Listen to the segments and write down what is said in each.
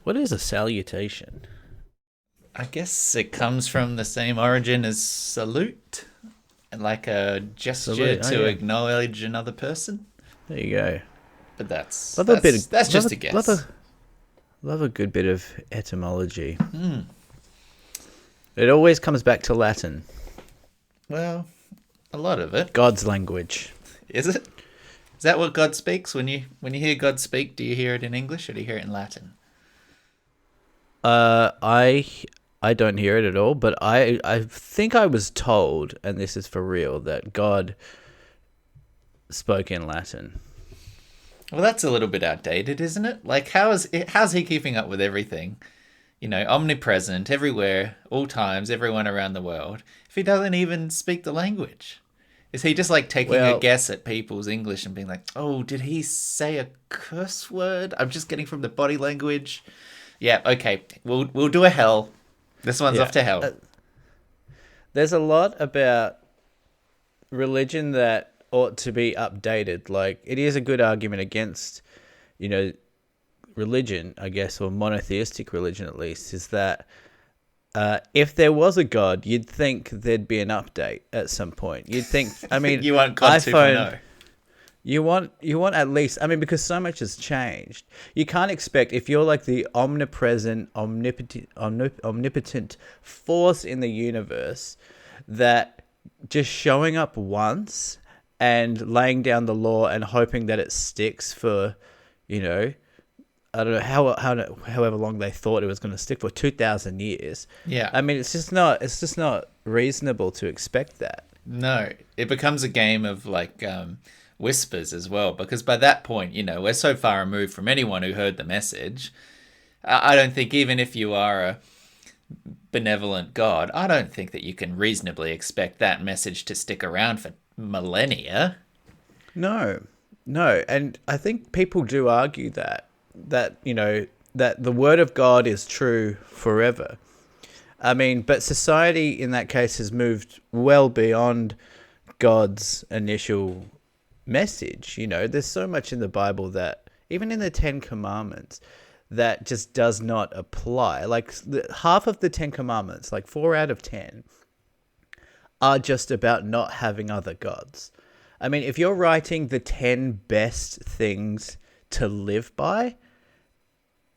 What is a salutation? I guess it comes from the same origin as salute, like a gesture Salute. Oh to yeah. acknowledge another person. There you go. But that's Love a bit that's of that's love just a a love guess. a love a good bit of etymology. It always comes back to Latin, Well, a lot of it. God's language. Is it? Is that what God speaks when you hear God speak? Do you hear it in English or do you hear it in Latin? I don't hear it at all, but I think I was told, and this is for real, that God spoke in Latin. Well, that's a little bit outdated, isn't it? Like, how's he keeping up with everything? Omnipresent, everywhere, all times, everyone around the world. If he doesn't even speak the language, is he just like taking a Well, guess at people's English and being like, "Oh, did he say a curse word? I'm just getting from the body language." Yeah, okay, we'll do a hell. This one's yeah. off to hell. There's a lot about religion that ought to be updated. Like, it is a good argument against, you know, religion, I guess, or monotheistic religion at least, is that if there was a God, you'd think there'd be an update at some point. You'd think, I mean, You want God iPhone, 2.0. you want at least, I mean, because so much has changed. You can't expect, if you're like the omnipresent, omnipotent force in the universe, that just showing up once and laying down the law and hoping that it sticks for, you know, I don't know however long they thought it was going to stick for, 2,000 years. Yeah. I mean, it's just not reasonable to expect that. No, it becomes a game of like whispers as well, because by that point, we're so far removed from anyone who heard the message. I don't think even if you are a benevolent God, I don't think that you can reasonably expect that message to stick around for millennia. No, no, and I think people do argue that the word of God is true forever. I mean, but society in that case has moved well beyond God's initial message. There's so much in the Bible that, even in the Ten Commandments, that just does not apply. Like half of the Ten Commandments, like 4 out of 10, are just about not having other gods. I mean, if you're writing the 10 best things to live by,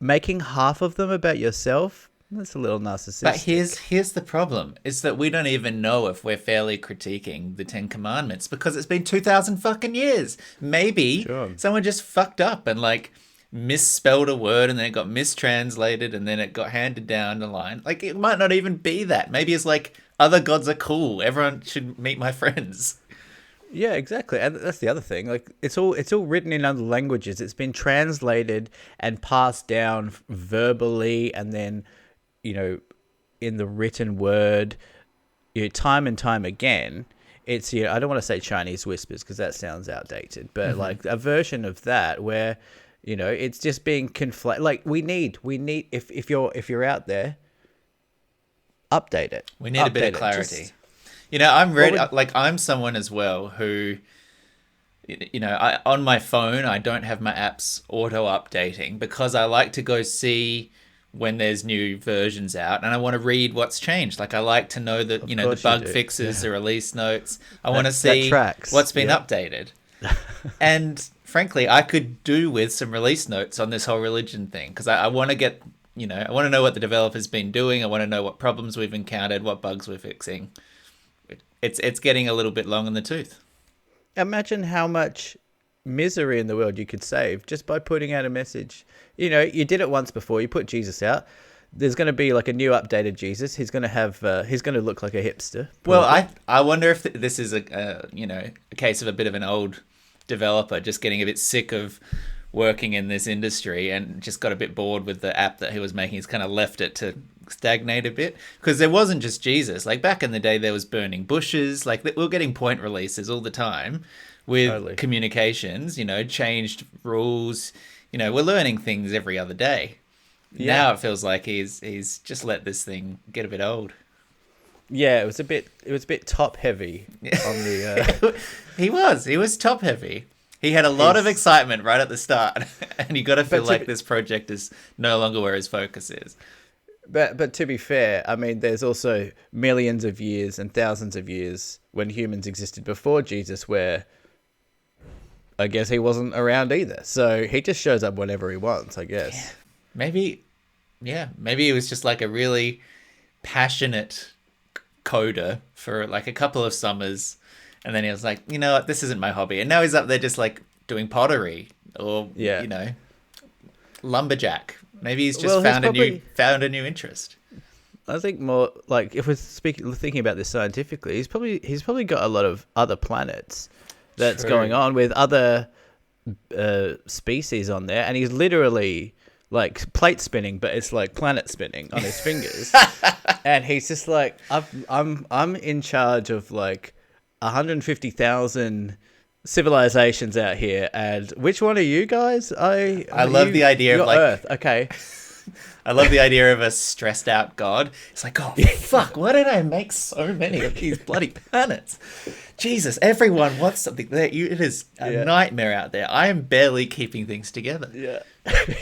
making half of them about yourself, that's a little But narcissistic. here's the problem: is that we don't even know if we're fairly critiquing the Ten Commandments because it's been 2,000 fucking years. Maybe Sure. someone just fucked up and like misspelled a word and then it got mistranslated and then it got handed down the line. Like, it might not even be that. Maybe it's like, other gods are cool. Everyone should meet my friends. Yeah, exactly. And that's the other thing. Like, it's all written in other languages. It's been translated and passed down verbally, and then, you know, in the written word, time and time again. It's, I don't want to say Chinese whispers because that sounds outdated, but like a version of that where, it's just being conflated. Like, we need if you're out there, update it. We need a bit of Update it. clarity. Just I'm what ready. would Like, I'm someone as well who, on my phone, I don't have my apps auto updating because I like to go see when there's new versions out and I want to read what's changed. Like, I like to know that, Of the course you bug do. fixes, Yeah. the release notes. I want to That see tracks. what's been Yeah. updated. And frankly, I could do with some release notes on this whole religion thing because I want to get, I want to know what the developer's been doing. I want to know what problems we've encountered, what bugs we're fixing. It's getting a little bit long in the tooth. Imagine how much misery in the world you could save just by putting out a message. You did it once before. You put Jesus out. There's going to be like a new updated Jesus. He's going to look like a hipster, Well, probably. I wonder if this is a case of a bit of an old developer just getting a bit sick of working in this industry and just got a bit bored with the app that he was making. He's kind of left it to stagnate a bit because there wasn't just Jesus. Like, back in the day, there was burning bushes. Like, we were getting point releases all the time with Totally. communications. Changed rules. We're learning things every other day. Yeah. Now it feels like he's just let this thing get a bit old. Yeah, it was a bit top heavy on the He was top heavy. He had a lot of He's- excitement right at the start, and you got to feel to like be- this project is no longer where his focus is. But to be fair, I mean, there's also millions of years and thousands of years when humans existed before Jesus, where I guess he wasn't around either. So he just shows up whenever he wants, I guess. Maybe, maybe he was just like a really passionate coder for like a couple of summers, and then he was like, you know what, this isn't my hobby, and now he's up there just like doing pottery or Yeah. you know, lumberjack. Maybe he's just Well, he's found a new interest. I think more like if we're thinking about this scientifically, he's probably got a lot of other planets that's True. going on with other species on there, and he's literally like plate spinning, but it's like planet spinning on his fingers, and he's just like, I'm in charge of like 150,000 civilizations out here, and which one are you guys? I love the idea of you're like Earth, okay. I love the idea of a stressed out god. It's like, oh fuck, why did I make so many of these bloody planets? Jesus, everyone wants something there. It is a nightmare out there. I am barely keeping things together. Yeah,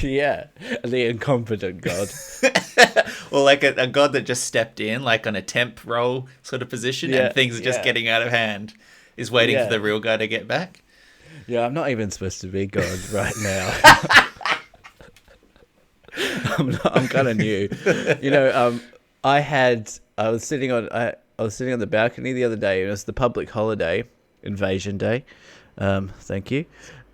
yeah, the incompetent god. Or like a god that just stepped in, like on a temp role sort of position, Yeah, and things are just yeah. getting out of hand. Is waiting Yeah. for the real guy to get back. Yeah, I'm not even supposed to be God right now. I'm kind of new. You know, I was sitting on the balcony the other day. It was the public holiday, Invasion Day. Thank you.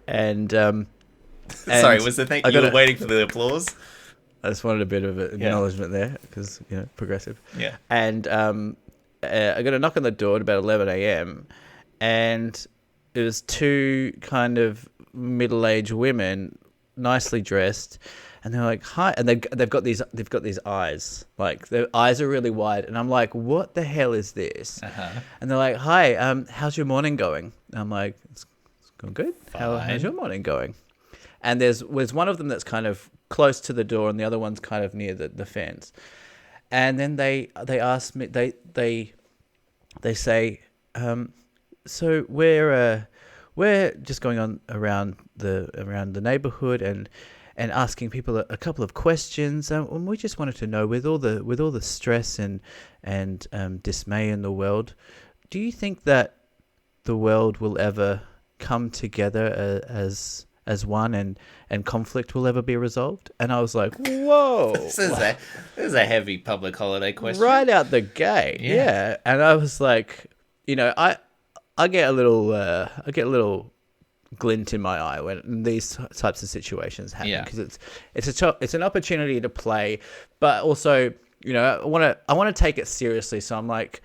And Sorry, was the thing I you were gotta- waiting for the applause? I just wanted a bit of acknowledgement there because, you know, progressive. Yeah. And I got a knock on the door at about 11 a.m. and it was two kind of middle-aged women, nicely dressed, and they're like, "Hi," and they've got these eyes, like their eyes are really wide, and I'm like, "What the hell is this?" Uh-huh. And they're like, "Hi, how's your morning going?" And I'm like, "It's going good. How's Fine. your morning going?" And there's one of them that's kind of close to the door, and the other one's kind of near the fence. And then they ask me, they say, so we're just going on around the neighborhood and asking people a couple of questions, and we just wanted to know, with all the stress and dismay in the world, do you think that the world will ever come together as one, and conflict will ever be resolved? And I was like, whoa. This is a heavy public holiday question. Right out the gate. Yeah. Yeah. And I was like, you know, I get a little glint in my eye when these types of situations happen, Yeah. because it's an opportunity to play, but also, you know, I want to take it seriously. So I'm like,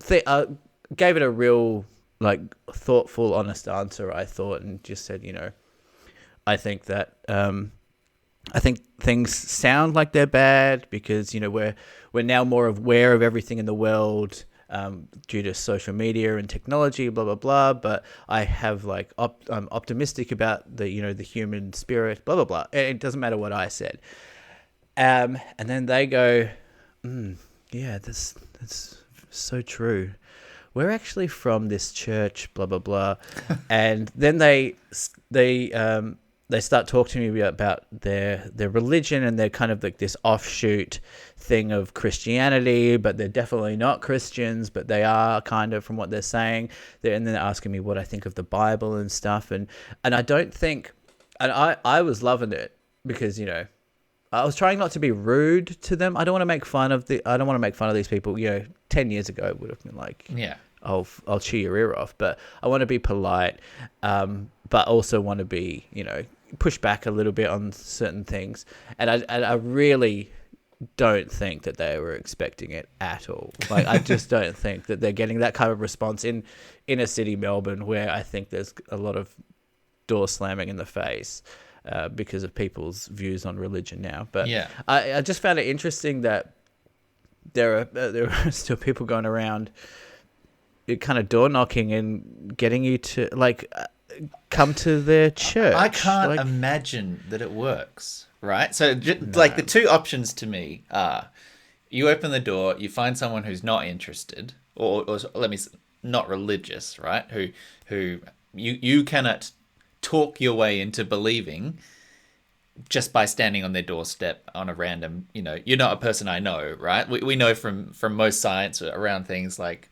gave it a real like thoughtful, honest answer, I thought, and just said, you know, I think that I think things sound like they're bad because, you know, we're now more aware of everything in the world due to social media and technology, blah blah blah. But I have like I'm optimistic about the human spirit, blah blah blah. It doesn't matter what I said. And then they go, yeah, that's so true. We're actually from this church, blah blah blah. And then they start talking to me about their religion, and they're kind of like this offshoot thing of Christianity, but they're definitely not Christians, but they are kind of, from what they're saying. And then they're asking me what I think of the Bible and stuff, and I don't think, and I was loving it because, you know, I was trying not to be rude to them. I don't want to make fun of these people. You know, 10 years ago it would have been like, Yeah. I'll chew your ear off, but I want to be polite, but also want to be, you know, push back a little bit on certain things. And I really don't think that they were expecting it at all. Like, I just don't think that they're getting that kind of response in inner city Melbourne, where I think there's a lot of door slamming in the face because of people's views on religion now. But Yeah. I just found it interesting that there are still people going around kind of door knocking and getting you to like come to their church. I can't like, imagine that it works, right? So, like, the two options to me are: you open the door, you find someone who's not interested, or not religious, right? Who you cannot talk your way into believing just by standing on their doorstep on a random, you're not a person I know, right? We know from most science around things like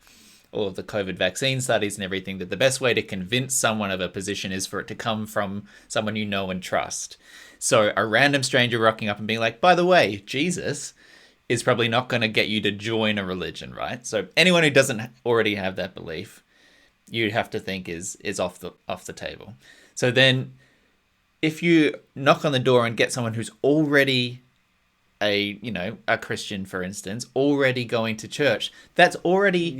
all of the COVID vaccine studies and everything that the best way to convince someone of a position is for it to come from someone you know and trust. So a random stranger rocking up and being like, by the way, Jesus is probably not going to get you to join a religion, right? So anyone who doesn't already have that belief, you have to think is off the table. So then if you knock on the door and get someone who's already a Christian, for instance, already going to church, that's already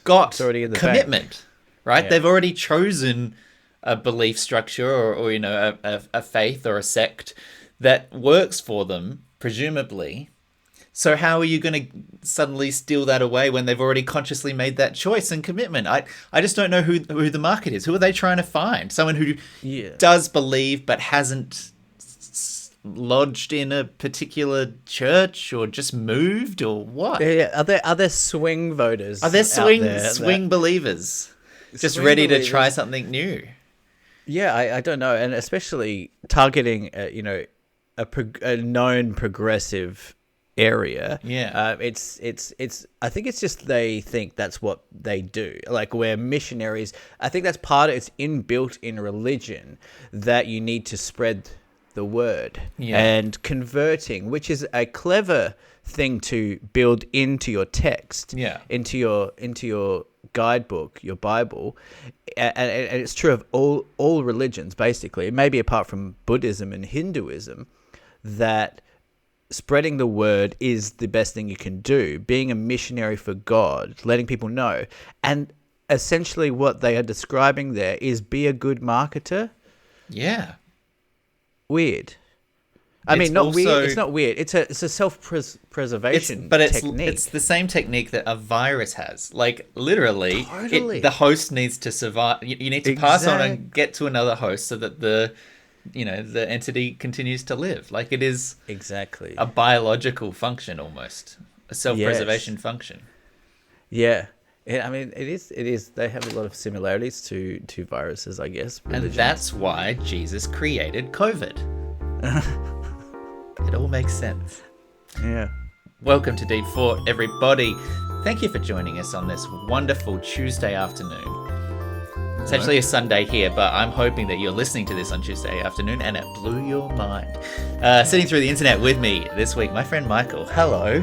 got it's already in the commitment, bank. Right? Yeah. They've already chosen a belief structure or a faith or a sect that works for them, presumably. So how are you going to suddenly steal that away when they've already consciously made that choice and commitment? I just don't know who the market is. Who are they trying to find? Someone who does believe but hasn't lodged in a particular church or just moved or what? Yeah. Are there swing voters? Are there swing believers just ready to try something new? Yeah, I don't know, and especially targeting a known progressive area. Yeah. It's I think it's just they think that's what they do. Like we're missionaries. I think that's part of it's inbuilt in religion that you need to spread the word and converting, which is a clever thing to build into your text, into your guidebook, your Bible, and it's true of all religions basically. Maybe apart from Buddhism and Hinduism, that spreading the word is the best thing you can do. Being a missionary for God, letting people know, and essentially what they are describing there is be a good marketer. Yeah. Weird. Weird. It's not weird. It's a self-preservation technique. It's the same technique that a virus has. Like literally, Totally. The host needs to survive. You need to pass on and get to another host so that the entity continues to live. Like it is exactly a biological function, almost a self-preservation function. Yeah. It is. They have a lot of similarities to viruses, I guess. And that's why Jesus created COVID. It all makes sense. Yeah. Welcome to Deep Thought, everybody. Thank you for joining us on this wonderful Tuesday afternoon. It's actually a Sunday here, but I'm hoping that you're listening to this on Tuesday afternoon and it blew your mind. Sitting through the internet with me this week, my friend Michael. Hello.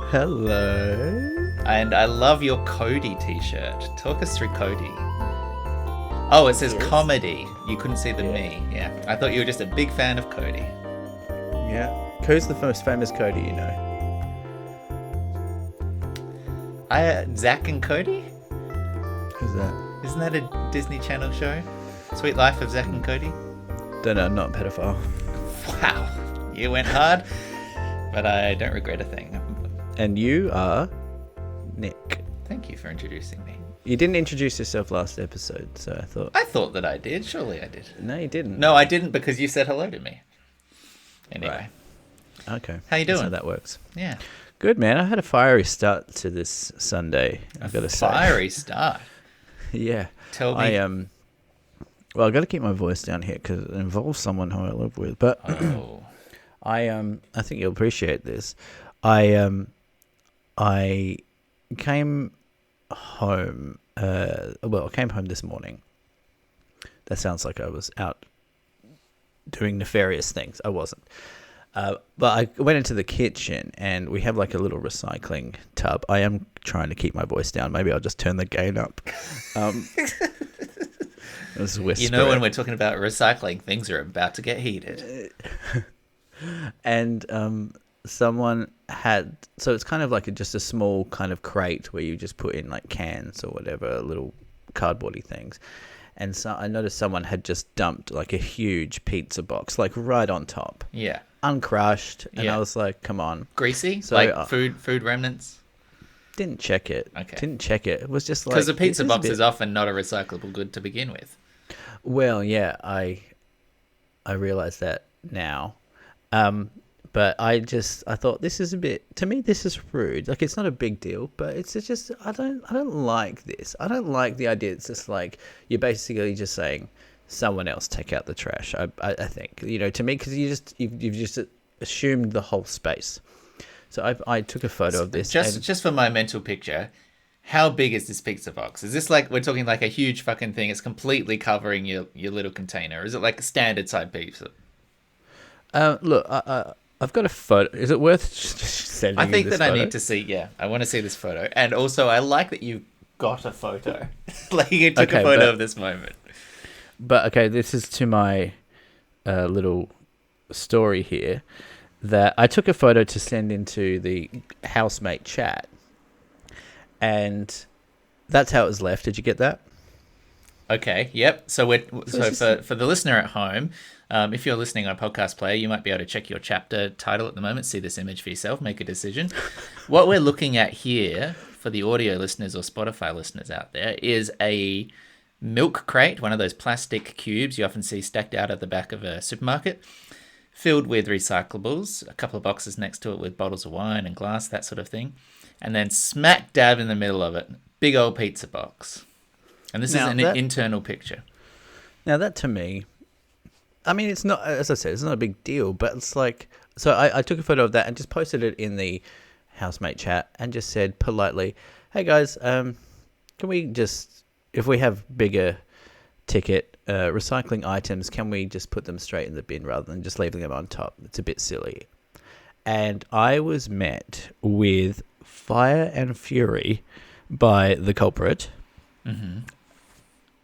Hello. And I love your Cody t-shirt. Talk us through Cody. Oh, it says comedy. You couldn't see the me. Yeah. I thought you were just a big fan of Cody. Yeah. Who's the most famous Cody you know? Zach and Cody? Who's that? Isn't that a Disney Channel show? Sweet Life of Zach and Cody? Don't know, I'm not a pedophile. Wow. You went hard, but I don't regret a thing. And you are Nick. Thank you for introducing me. You didn't introduce yourself last episode, so I thought... I thought that I did. Surely I did. No, you didn't. No, I didn't because you said hello to me. Anyway. Right. Okay. How you doing? That's how that works. Yeah. Good, man. I had a fiery start to this Sunday, I've got to say. Fiery start? Yeah. Tell me. Well, I've got to keep my voice down here because it involves someone who I live with. But I think you'll appreciate this. I came home. I came home this morning. That sounds like I was out doing nefarious things. I wasn't. But I went into the kitchen and we have like a little recycling tub. I am trying to keep my voice down. Maybe I'll just turn the gain up. You know, when we're talking about recycling, things are about to get heated. And someone had, so it's kind of like just a small kind of crate where you just put in like cans or whatever, little cardboardy things. And so I noticed someone had just dumped like a huge pizza box, like right on top. Yeah. Uncrushed. And I was like, come on. Greasy? So, like food remnants? Didn't check it. Okay. Didn't check it. It was just like... Because a pizza box is often not a recyclable good to begin with. Well, yeah, I realize that now. But I thought this is a bit, to me, this is rude. Like, it's not a big deal, but it's just, I don't like this. I don't like the idea. It's just like, you're basically just saying, someone else take out the trash. I think, to me, because you've just assumed the whole space. So I took a photo of this. Just for my mental picture, how big is this pizza box? Is this like, we're talking like a huge fucking thing? It's completely covering your little container. Is it like a standard side pizza? Look, I've got a photo. Is it worth sending? I think you this that photo? I need to see. Yeah, I want to see this photo, and also I like that you got a photo. Like you took a photo of this moment. But okay, this is to my little story here that I took a photo to send into the housemate chat, and that's how it was left. Did you get that? Okay. Yep. So for the listener at home, if you're listening on a podcast player, you might be able to check your chapter title at the moment, see this image for yourself, make a decision. What we're looking at here for the audio listeners or Spotify listeners out there is a milk crate, one of those plastic cubes you often see stacked out at the back of a supermarket, filled with recyclables, a couple of boxes next to it with bottles of wine and glass, that sort of thing. And then smack dab in the middle of it, big old pizza box. And this is an internal picture. Now that to me, I mean, it's not, as I said, it's not a big deal, but it's like, so I took a photo of that and just posted it in the housemate chat and just said politely, hey guys, can we just, if we have bigger ticket recycling items, can we just put them straight in the bin rather than just leaving them on top? It's a bit silly. And I was met with fire and fury by the culprit. Mm-hmm.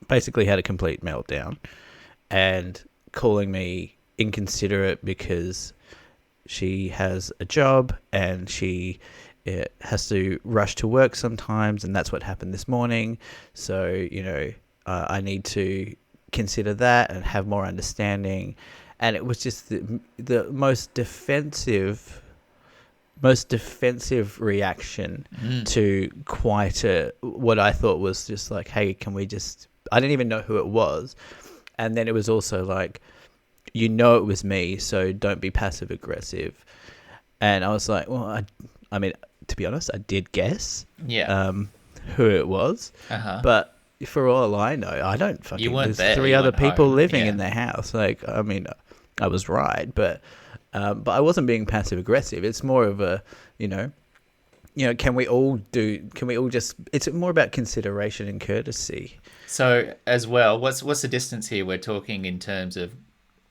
Basically had a complete meltdown and calling me inconsiderate because she has a job and she has to rush to work sometimes, and that's what happened this morning. So, I need to consider that and have more understanding. And it was just the most defensive reaction to quite what I thought was just like, hey, can we just, I didn't even know who it was. And then it was also like, it was me, so don't be passive aggressive. And I was like, well, I mean, to be honest, I did guess who it was. Uh-huh. But for all I know, I don't fucking, there's there. 3 other people living in their house. Like, I mean, I was right, but I wasn't being passive aggressive. It's more of a, can we all just, it's more about consideration and courtesy. So as well, what's the distance here we're talking in terms of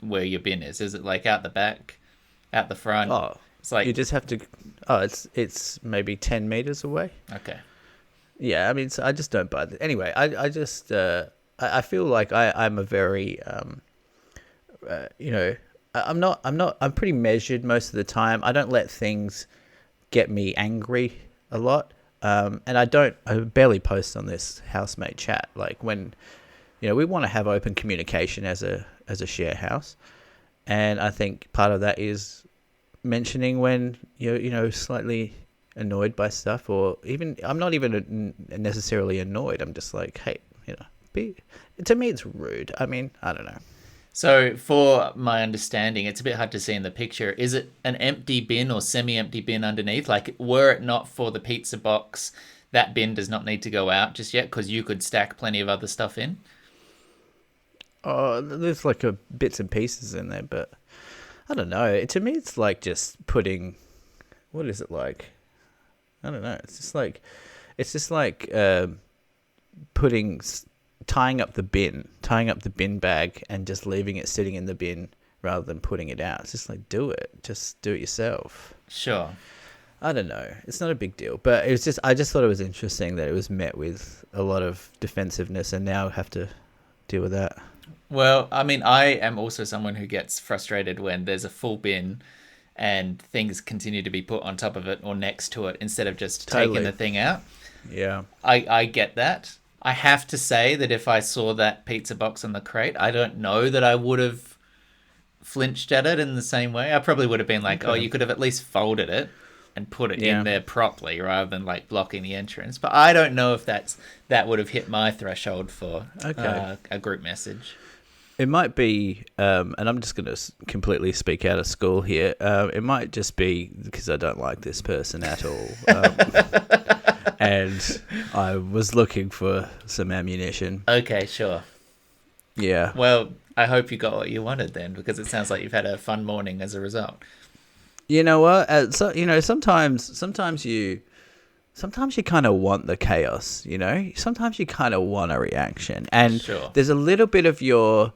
where your bin is? Is it like out the back, out the front? Oh, it's like you just have to, it's maybe 10 meters away. Okay. Yeah, I mean, so I just don't buy that. Anyway, I just, I feel like I'm a very, I'm pretty measured most of the time. I don't let things get me angry a lot. And I barely post on this housemate chat. Like when, we want to have open communication as a share house. And I think part of that is mentioning when you're slightly annoyed by stuff, or even, I'm not even necessarily annoyed. I'm just like, hey, to me, it's rude. I mean, I don't know. So for my understanding, it's a bit hard to see in the picture. Is it an empty bin or semi-empty bin underneath? Like, were it not for the pizza box, that bin does not need to go out just yet because you could stack plenty of other stuff in? Oh, there's like bits and pieces in there, but I don't know. To me, it's like just putting, what is it like? I don't know. It's just like tying up the bin bag and just leaving it sitting in the bin rather than putting it out. It's just like, just do it yourself. Sure. I don't know. It's not a big deal, but I just thought it was interesting that it was met with a lot of defensiveness and now have to deal with that. Well, I mean, I am also someone who gets frustrated when there's a full bin and things continue to be put on top of it or next to it instead of just taking the thing out. Yeah. I get that. I have to say that if I saw that pizza box on the crate, I don't know that I would have flinched at it in the same way. I probably would have been like, oh, you could have at least folded it and put it in there properly rather than like blocking the entrance. But I don't know if that would have hit my threshold for a group message. It might be, and I'm just going to completely speak out of school here. It might just be because I don't like this person at all. And I was looking for some ammunition. Okay, sure. Yeah. Well, I hope you got what you wanted then, because it sounds like you've had a fun morning as a result. You know what? Sometimes you kind of want the chaos, you know? Sometimes you kind of want a reaction. And Sure. there's a little bit of your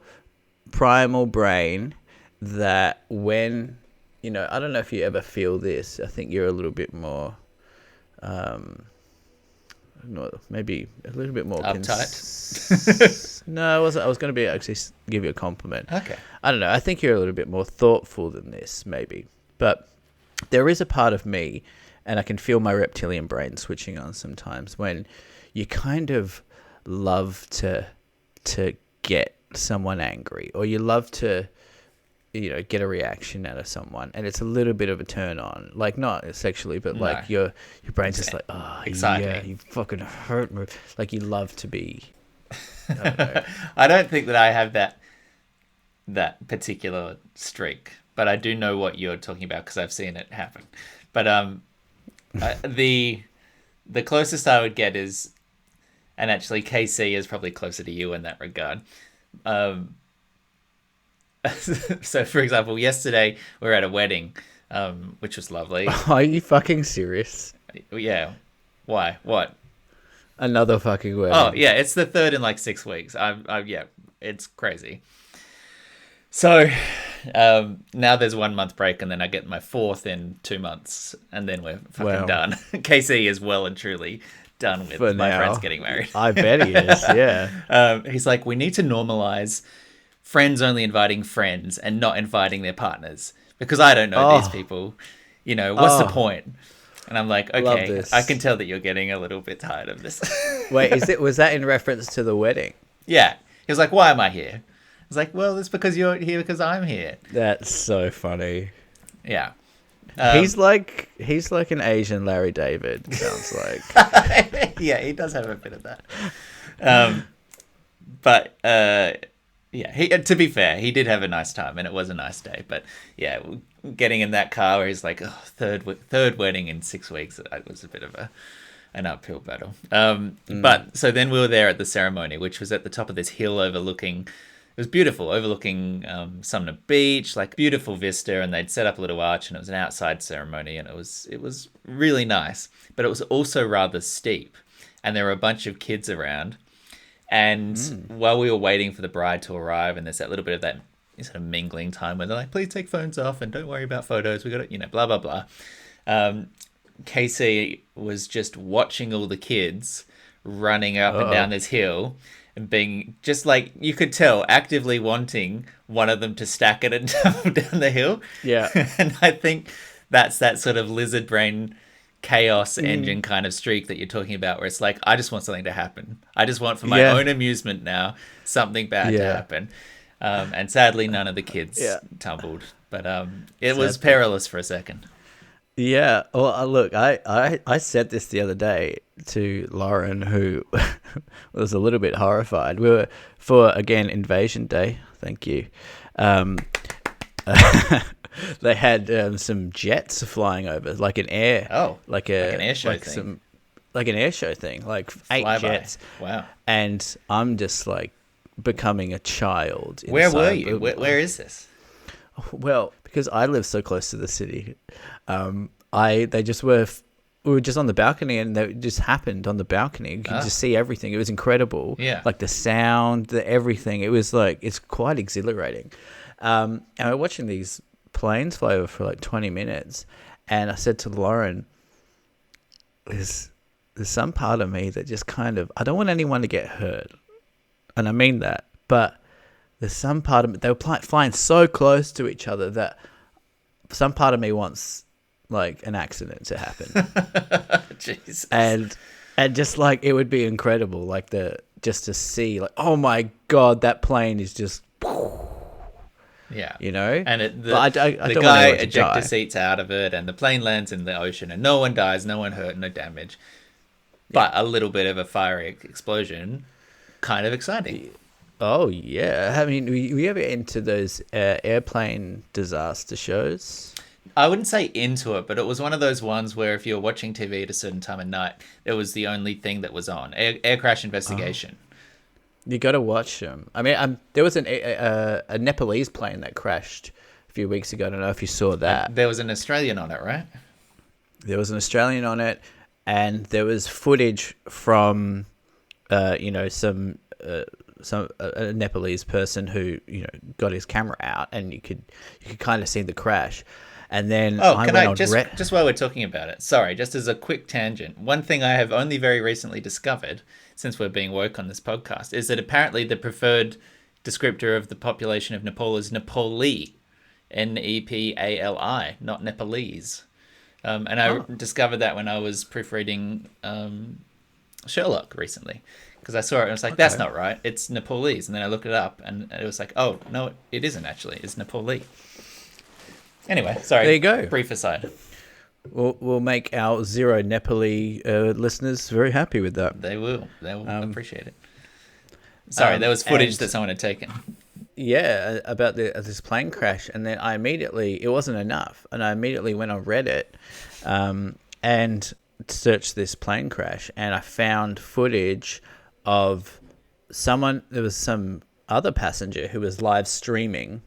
primal brain that when, I don't know if you ever feel this. I think you're a little bit more, maybe a little bit more uptight. No, I was going to be actually give you a compliment. Okay. I don't know. I think you're a little bit more thoughtful than this, maybe. But there is a part of me, and I can feel my reptilian brain switching on sometimes, when you kind of love to get someone angry, or you love to, get a reaction out of someone, and it's a little bit of a turn on, like not sexually, but like your brain's just like, oh, exciting. Yeah, you fucking hurt me. Like you love to be. I don't know. I don't think that I have that particular streak, but I do know what you're talking about because I've seen it happen. But the closest I would get is, and actually KC is probably closer to you in that regard. So, for example, yesterday we were at a wedding, which was lovely. Are you fucking serious? Yeah. Why? What? Another fucking wedding. Oh, yeah. It's the third in like 6 weeks. Yeah, it's crazy. So now there's 1 month break, and then I get my fourth in 2 months, and then we're fucking done. KC is well and truly done with my friends getting married. I bet he is, yeah. He's like, we need to normalize friends only inviting friends and not inviting their partners, because I don't know these people. What's the point? And I'm like, okay, I can tell that you're getting a little bit tired of this. Wait, was that in reference to the wedding? Yeah. He was like, why am I here? I was like, well, it's because you're here because I'm here. That's so funny. Yeah. He's like an Asian Larry David, sounds like. Yeah, he does have a bit of that. But yeah, to be fair, he did have a nice time, and it was a nice day. But yeah, getting in that car where he's like, oh, third wedding in 6 weeks, it was a bit of an uphill battle. But so then we were there at the ceremony, which was at the top of this hill overlooking. It was beautiful, overlooking Sumner Beach, like beautiful vista, and they'd set up a little arch, and it was an outside ceremony, and it was really nice. But it was also rather steep, and there were a bunch of kids around. And while we were waiting for the bride to arrive, and there's that little bit of that sort of mingling time where they're like, please take phones off and don't worry about photos. We got it, blah, blah, blah. Casey was just watching all the kids running up and down this hill and being just like, you could tell, actively wanting one of them to stack it and tumble down the hill. Yeah. And I think that's that sort of lizard brain chaos engine kind of streak that you're talking about, where it's like, I just want something to happen. I just want, for my own amusement now, something bad to happen. And sadly, none of the kids tumbled. But it was perilous for a second. Yeah. Well, look, I said this the other day to Lauren, who was a little bit horrified. We were for, again, Invasion Day. Thank you. They had some jets flying over, like an air. Oh, like an air show thing. Like an air show thing, like 8 Flyby. jets. Wow. And I'm just like becoming a child. Where were you? Where is this? Well, because I live so close to the city, they just were. We were just on the balcony, and they just happened on the balcony. You could just see everything. It was incredible. Yeah. Like the sound, the everything. It was like, it's quite exhilarating. And we're watching these planes fly over for like 20 minutes, and I said to Lauren, there's some part of me that just kind of, I don't want anyone to get hurt, and I mean that, but there's some part of me, they were flying so close to each other that some part of me wants like an accident to happen. Jesus. And just like, it would be incredible, like just to see, like, oh my God, that plane is just, yeah, and the don't guy want ejector seats out of it, and the plane lands in the ocean, and no one dies, no one hurt, no damage, but a little bit of a fiery explosion, kind of exciting. Oh yeah, I mean, we ever into those airplane disaster shows? I wouldn't say into it, but it was one of those ones where if you were watching TV at a certain time of night, it was the only thing that was on. Air crash investigation. You got to watch them. I mean, there was a Nepalese plane that crashed a few weeks ago. I don't know if you saw that. There was an Australian on it, right? There was an Australian on it, and there was footage from, some a Nepalese person who got his camera out, and you could kind of see the crash. And then just while we're talking about it, sorry, just as a quick tangent, one thing I have only very recently discovered, since we're being woke on this podcast, is that apparently the preferred descriptor of the population of Nepal is Nepali, Nepali, not Nepalese. And I discovered that when I was proofreading Sherlock recently, because I saw it and I was like, that's not right, it's Nepalese. And then I looked it up and it was like, oh, no, it isn't actually, it's Nepali. Anyway, sorry. There you go. Brief aside. We'll make our zero Nepali listeners very happy with that. They will. They will appreciate it. Sorry, there was footage that someone had taken. Yeah, about this plane crash, and then it wasn't enough, and I immediately went on Reddit and searched this plane crash, and I found footage of there was some other passenger who was live streaming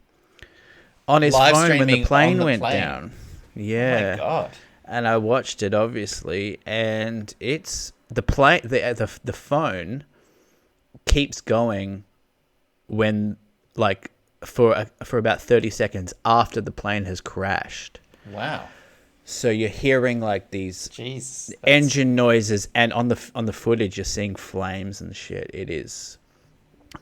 on his phone when the plane went down. Yeah. Oh my God. And I watched it, obviously, and it's the phone keeps going when, like, for about 30 seconds after the plane has crashed. Wow. So you're hearing like these engine noises, and on the footage you're seeing flames and shit. It is.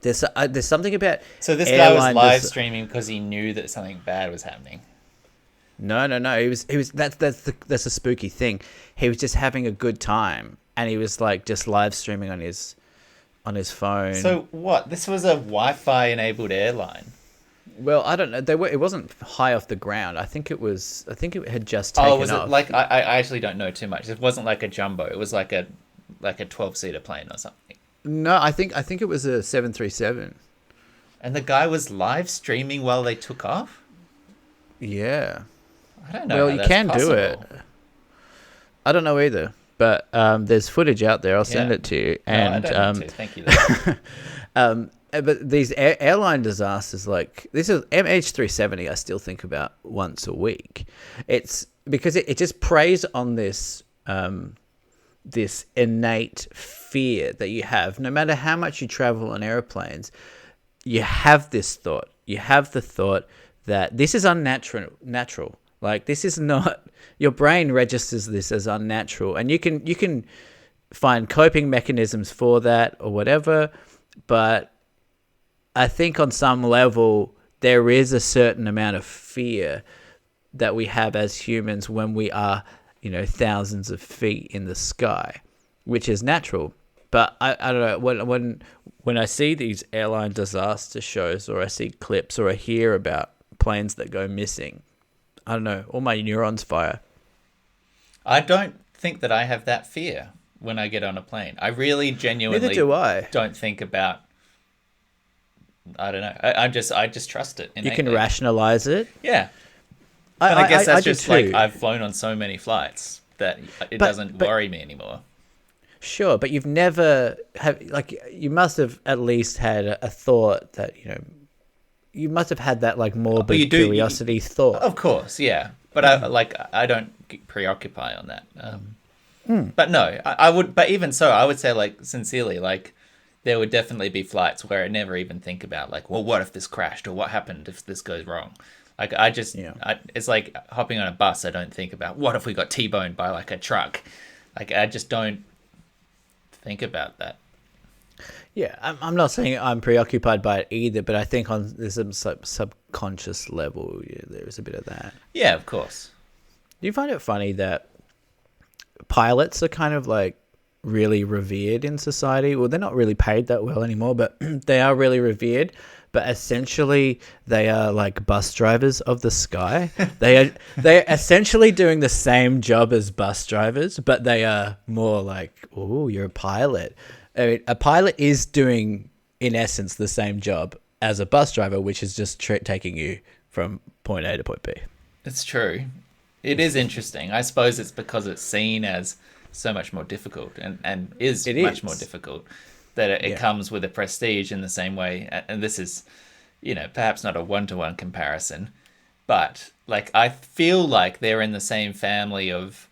There's something about. So this guy was live streaming because he knew that something bad was happening. No. He was. That's a spooky thing. He was just having a good time, and he was like just live streaming on his phone. So what? This was a Wi-Fi enabled airline. Well, I don't know. It wasn't high off the ground. I think it had just taken off. Oh, was it like? I actually don't know too much. It wasn't like a jumbo. It was like a 12-seater plane or something. No, I think it was a 737. And the guy was live streaming while they took off? Yeah. I don't know. Well, you can do it. I don't know either, but there's footage out there. I'll send it to you. And no, I don't need to. Thank you. But these airline disasters, like this is MH370, I still think about once a week. It's because it just preys on this this innate fear that you have. No matter how much you travel on airplanes, you have this thought. You have the thought that this is unnatural. Like, this is not. Your brain registers this as unnatural, and you can find coping mechanisms for that or whatever. But I think on some level there is a certain amount of fear that we have as humans when we are, thousands of feet in the sky, which is natural. But I don't know, when I see these airline disaster shows, or I see clips, or I hear about planes that go missing, I don't know, all my neurons fire. I don't think that I have that fear when I get on a plane. I really genuinely Neither do I. Don't think about. I don't know. I just trust it innately. You can rationalize it. Yeah. But I guess that's just like I've flown on so many flights that it doesn't worry me anymore. Sure, but you've never you must have at least had a thought that you must have had that like morbid curiosity thought. Of course, yeah. But I don't preoccupy on that. But no, I would. But even so, I would say, like, sincerely, like, there would definitely be flights where I never even think about, like, well, what if this crashed, or what happened if this goes wrong? Like, it's like hopping on a bus. I don't think about, what if we got T-boned by, like, a truck? Like, I just don't think about that. Yeah, I'm not saying I'm preoccupied by it either, but I think on some subconscious level, there is a bit of that. Yeah, of course. Do you find it funny that pilots are kind of like really revered in society? Well, they're not really paid that well anymore, but they are really revered. But essentially, they are like bus drivers of the sky. They're essentially doing the same job as bus drivers, but they are more like, oh, you're a pilot. I mean, a pilot is doing, in essence, the same job as a bus driver, which is just taking you from point A to point B. It's true. It is interesting. I suppose it's because it's seen as so much more difficult and is much more difficult. that it Yeah. comes with a prestige in the same way. And this is, perhaps not a one-to-one comparison, but like I feel like they're in the same family of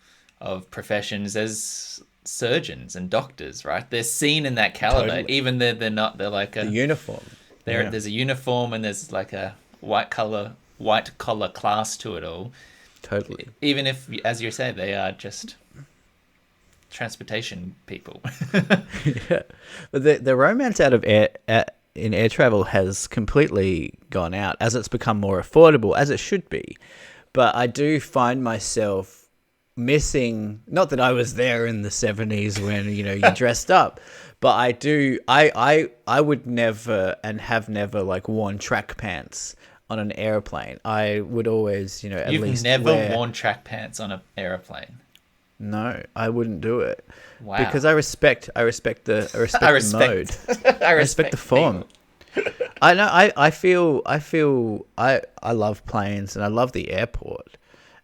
professions as surgeons and doctors, right? They're seen in that caliber, Totally. even though they're not. They're like The uniform. Yeah. there's a uniform and there's like a white collar class to it all. Totally. Even if, as you say, they are just transportation people. Yeah. But the romance out of in air travel has completely gone out as it's become more affordable, as it should be. But I do find myself missing, not that I was there in the 70s when, you dressed up, but I would never and have never like worn track pants on an airplane. I would always, at You've least never wear... worn track pants on an aeroplane. No, I wouldn't do it. Wow. Because I respect the mode. I respect the form. I know. I feel. I love planes and I love the airport.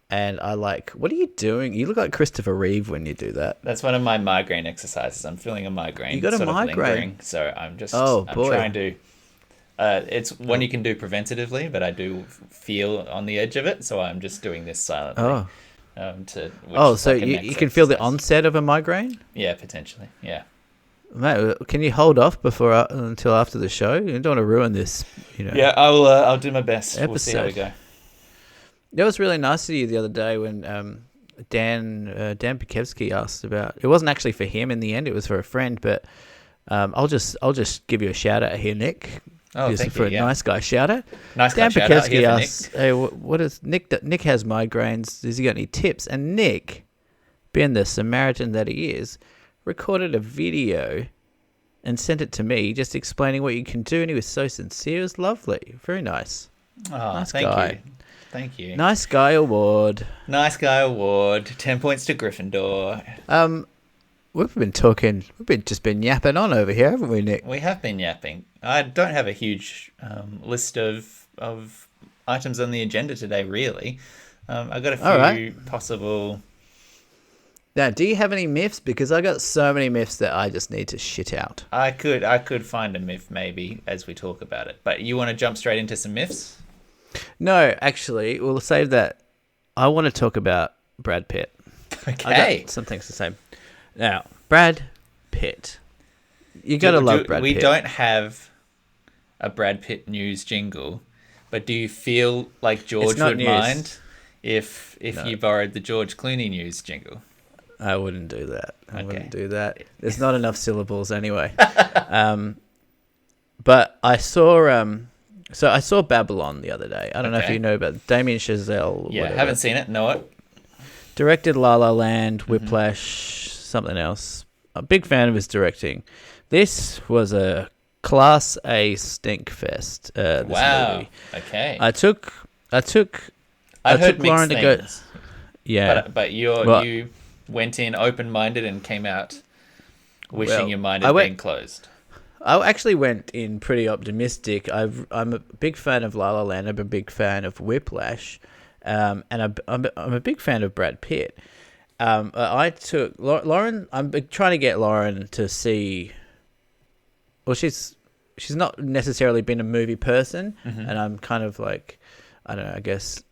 And I like. What are you doing? You look like Christopher Reeve when you do that. That's one of my migraine exercises. I'm feeling a migraine. You got a sort of migraine? lingering, so I'm just. Oh, I'm boy. trying to. It's one you can do preventatively, but I do feel on the edge of it, so I'm just doing this silently. Oh. So You can feel the onset of a migraine? Yeah, potentially. Yeah. Mate, can you hold off until after the show? You don't want to ruin this, Yeah, I'll do my best. episode. We'll see how we go. It was really nice of you the other day when Dan Pikevsky asked about. It wasn't actually for him in the end; it was for a friend. But I'll just give you a shout out here, Nick. Oh, just thank for you. a nice guy shout out. Nice Dan guy shout out Pikevsky here for asks, "Hey, what is Nick? Nick has migraines. Does he got any tips?" And Nick, being the Samaritan that he is, recorded a video and sent it to me, just explaining what you can do. And he was so sincere. It was lovely. Very nice. Oh, Nice thank guy. you. Thank you. Nice guy award. Nice guy award. 10 points to Gryffindor. We've been yapping on over here, haven't we, Nick? We have been yapping. I don't have a huge list of items on the agenda today, really. I've got a few possible... Now, do you have any myths? Because I got so many myths that I just need to shit out. I could find a myth maybe as we talk about it. But you want to jump straight into some myths? No, actually, we'll save that. I want to talk about Brad Pitt. Okay. I got some things to say. Now, Brad Pitt. You got to love Brad Pitt. We don't have a Brad Pitt news jingle, but do you feel like George would mind if you borrowed the George Clooney news jingle? I wouldn't do that. I wouldn't Okay. do that. There's not enough syllables anyway. But I saw I saw Babylon the other day. I don't know if Okay. you know about Damien Chazelle. Yeah, whatever. haven't seen it. Know it. Directed La La Land, Whiplash, something else. A big fan of his directing. This was a Class A stink fest. This Wow. movie. Okay. I took I've heard mixed Lauren to go. things. Yeah. But you went in open-minded and came out wishing Well, your mind I had went- been closed. I actually went in pretty optimistic. I'm a big fan of La La Land. I'm a big fan of Whiplash, and I'm a big fan of Brad Pitt. I took Lauren. I'm trying to get Lauren to see. Well, she's not necessarily been a movie person, and I'm kind of like, I don't know. I guess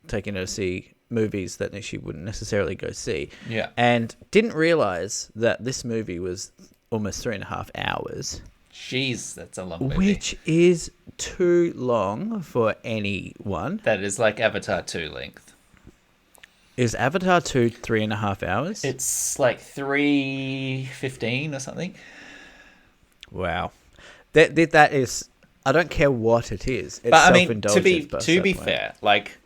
taking her to see movies that she wouldn't necessarily go see. Yeah. And didn't realize that this movie was almost 3.5 hours, Jeez, that's a long movie. which is too long for anyone. That is like Avatar 2 length. Is Avatar 2 3.5 hours? It's like 3:15 or something. Wow. That is, I don't care what it is. It's But I mean, self-indulgent by to be some way. fair, like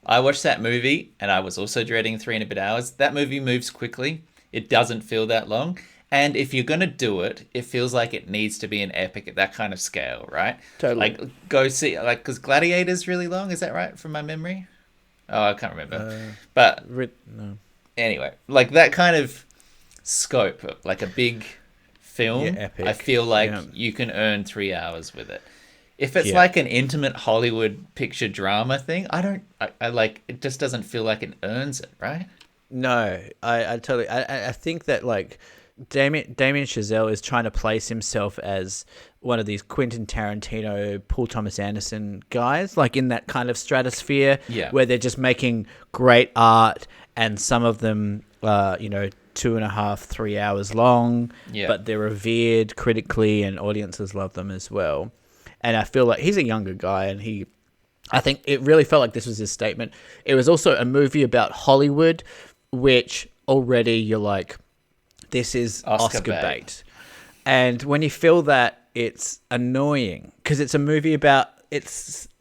I watched that movie and I was also dreading 3 and a bit hours. That movie moves quickly. It doesn't feel that long. And if you're going to do it, it feels like it needs to be an epic at that kind of scale, right? Totally. Like, go see, like, because Gladiator's really long, is that right, from my memory? Oh, I can't remember. But No. anyway, like that kind of scope, like a big film, Yeah, epic. I feel like Yeah. you can earn 3 hours with it. If it's Yeah. like an intimate Hollywood picture drama thing, I like, it just doesn't feel like it earns it, right? No, I totally, I think that like Damien Chazelle is trying to place himself as one of these Quentin Tarantino, Paul Thomas Anderson guys, like in that kind of stratosphere, where they're just making great art, and some of them, 2.5, 3 hours long, but they're revered critically, and audiences love them as well. And I feel like he's a younger guy, and I think it really felt like this was his statement. It was also a movie about Hollywood, which already you're like, this is Oscar bait. And when you feel that, it's annoying because it's a movie about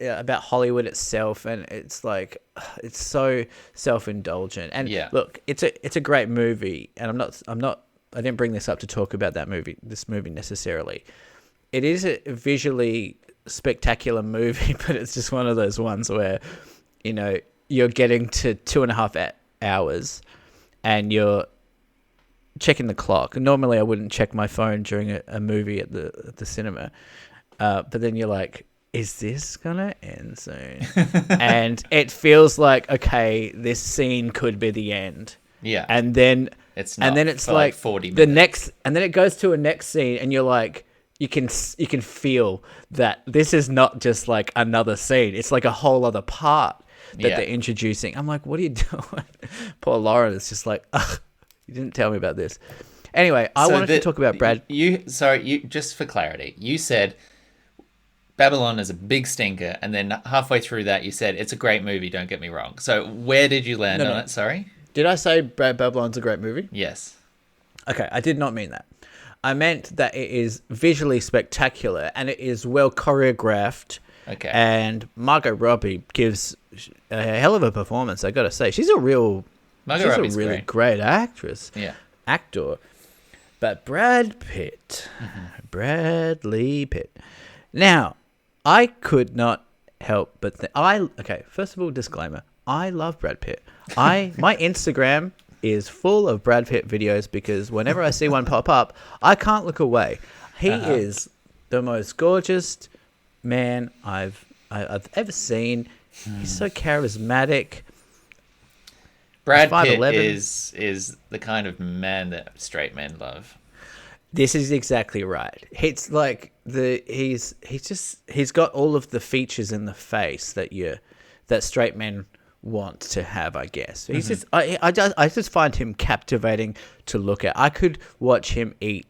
Hollywood itself, and it's like it's so self-indulgent. And look, it's a great movie, and I didn't bring this up to talk about this movie necessarily. It is a visually spectacular movie, but it's just one of those ones where, you're getting to 2.5 hours and you're checking the clock. Normally I wouldn't check my phone during a movie at the cinema. But then you're like, is this gonna end soon? And it feels like, okay, this scene could be the end. Yeah. And then it's not, and then it's for like 40 minutes. The next, and then it goes to a next scene, and you're like, you can feel that this is not just like another scene. It's like a whole other part that they're introducing. I'm like, what are you doing? Poor Lauren is just like, ugh, you didn't tell me about this. Anyway, I wanted to talk about Brad. You just for clarity, you said Babylon is a big stinker, and then halfway through that you said it's a great movie, don't get me wrong. So where did you land on it? Sorry? Did I say Babylon's a great movie? Yes. Okay, I did not mean that. I meant that it is visually spectacular and it is well choreographed. Okay. And Margot Robbie gives a hell of a performance, I gotta say. She's a really great actress. Yeah. Actor. But Brad Pitt. Bradley Pitt. Now, I could not help but first of all, disclaimer. I love Brad Pitt. My Instagram is full of Brad Pitt videos because whenever I see one pop up, I can't look away. He is the most gorgeous man I've ever seen. He's so charismatic. Brad Pitt is the kind of man that straight men love. This is exactly right. It's like he's got all of the features in the face that straight men want to have, I guess. He's just I just find him captivating to look at. I could watch him eat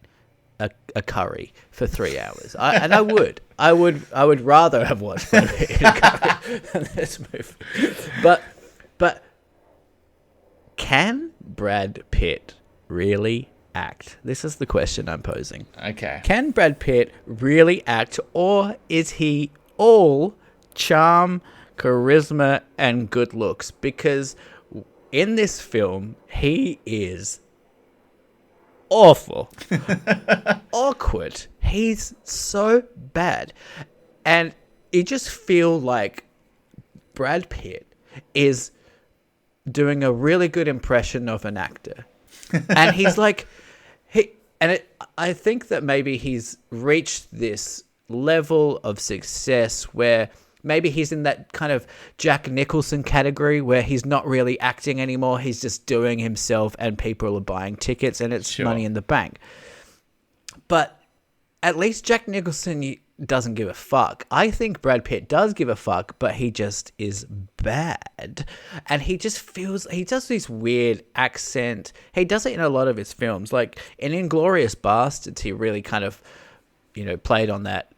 a curry for 3 hours. I would rather have watched Brad Pitt eat a curry than this movie. But can Brad Pitt really act? This is the question I'm posing. Okay. Can Brad Pitt really act, or is he all charm, charisma, and good looks? Because in this film, he is awful. Awkward. He's so bad. And you just feel like Brad Pitt is doing a really good impression of an actor. And he's like, I think that maybe he's reached this level of success where maybe he's in that kind of Jack Nicholson category where he's not really acting anymore. He's just doing himself and people are buying tickets and it's money in the bank. But at least Jack Nicholson doesn't give a fuck. I think Brad Pitt does give a fuck, but he just is bad. And he just he does this weird accent. He does it in a lot of his films. Like in Inglourious Bastards, he really kind of, played on that,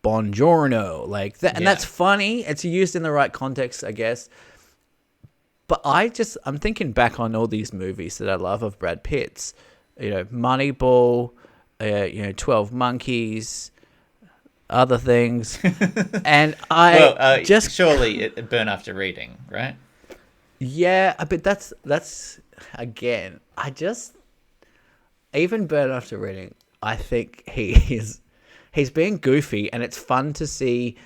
buongiorno, like that. And that's funny. It's used in the right context, I guess. But I'm thinking back on all these movies that I love of Brad Pitt's, Moneyball, 12 Monkeys, other things. And surely it Burn After Reading, right? Yeah, but that's again, even Burn After Reading, I think he's being goofy, and it's fun to see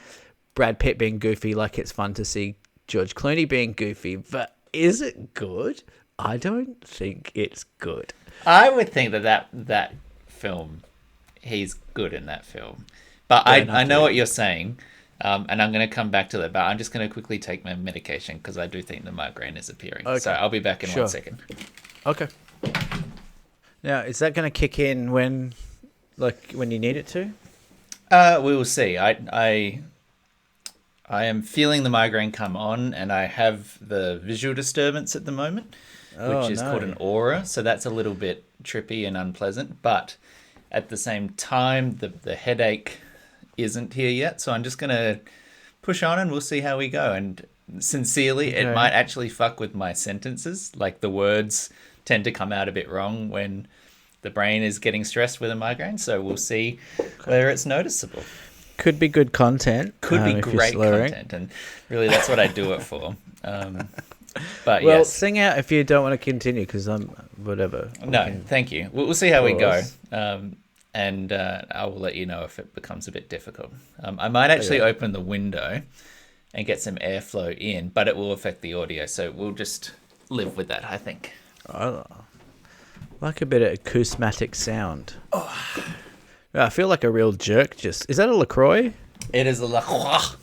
Brad Pitt being goofy, like it's fun to see George Clooney being goofy. But is it good? I don't think it's good. I would think that film, he's good in that film. But I know what you're saying, and I'm going to come back to that. But I'm just going to quickly take my medication because I do think the migraine is appearing. Okay. So I'll be back in 1 second. Okay. Now, is that going to kick in when you need it to? We will see. I am feeling the migraine come on, and I have the visual disturbance at the moment, which is called an aura. So that's a little bit trippy and unpleasant. But at the same time, the headache isn't here yet. So I'm just going to push on, and we'll see how we go. And sincerely, it might actually fuck with my sentences. Like, the words tend to come out a bit wrong when the brain is getting stressed with a migraine. So we'll see whether it's noticeable. Could be good content. Could be great content, and really that's what I do it for. But well, yes. Sing out if you don't want to continue, because I'm whatever. No, thank you. We'll see how we go, and I will let you know if it becomes a bit difficult. I might actually open the window and get some airflow in, but it will affect the audio, so we'll just live with that, I think. I like a bit of acousmatic sound. I feel like a real jerk. Is that a LaCroix? It is a LaCroix.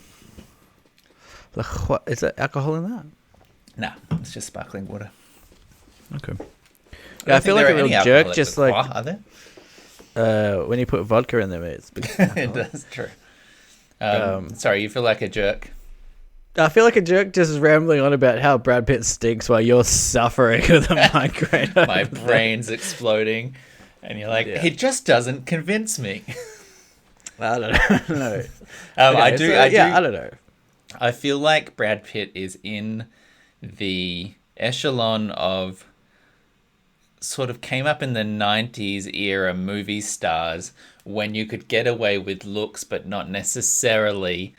LaCroix. Is there alcohol in that? No, it's just sparkling water. Okay. I feel like a real jerk, just like... Are there? When you put vodka in them, it's... It does, true. Sorry, you feel like a jerk? I feel like a jerk just rambling on about how Brad Pitt stinks while you're suffering with a migraine. My brain's exploding. And you're like, it just doesn't convince me. I don't know. I do. I don't know. I feel like Brad Pitt is in the echelon of sort of came up in the 90s era movie stars when you could get away with looks but not necessarily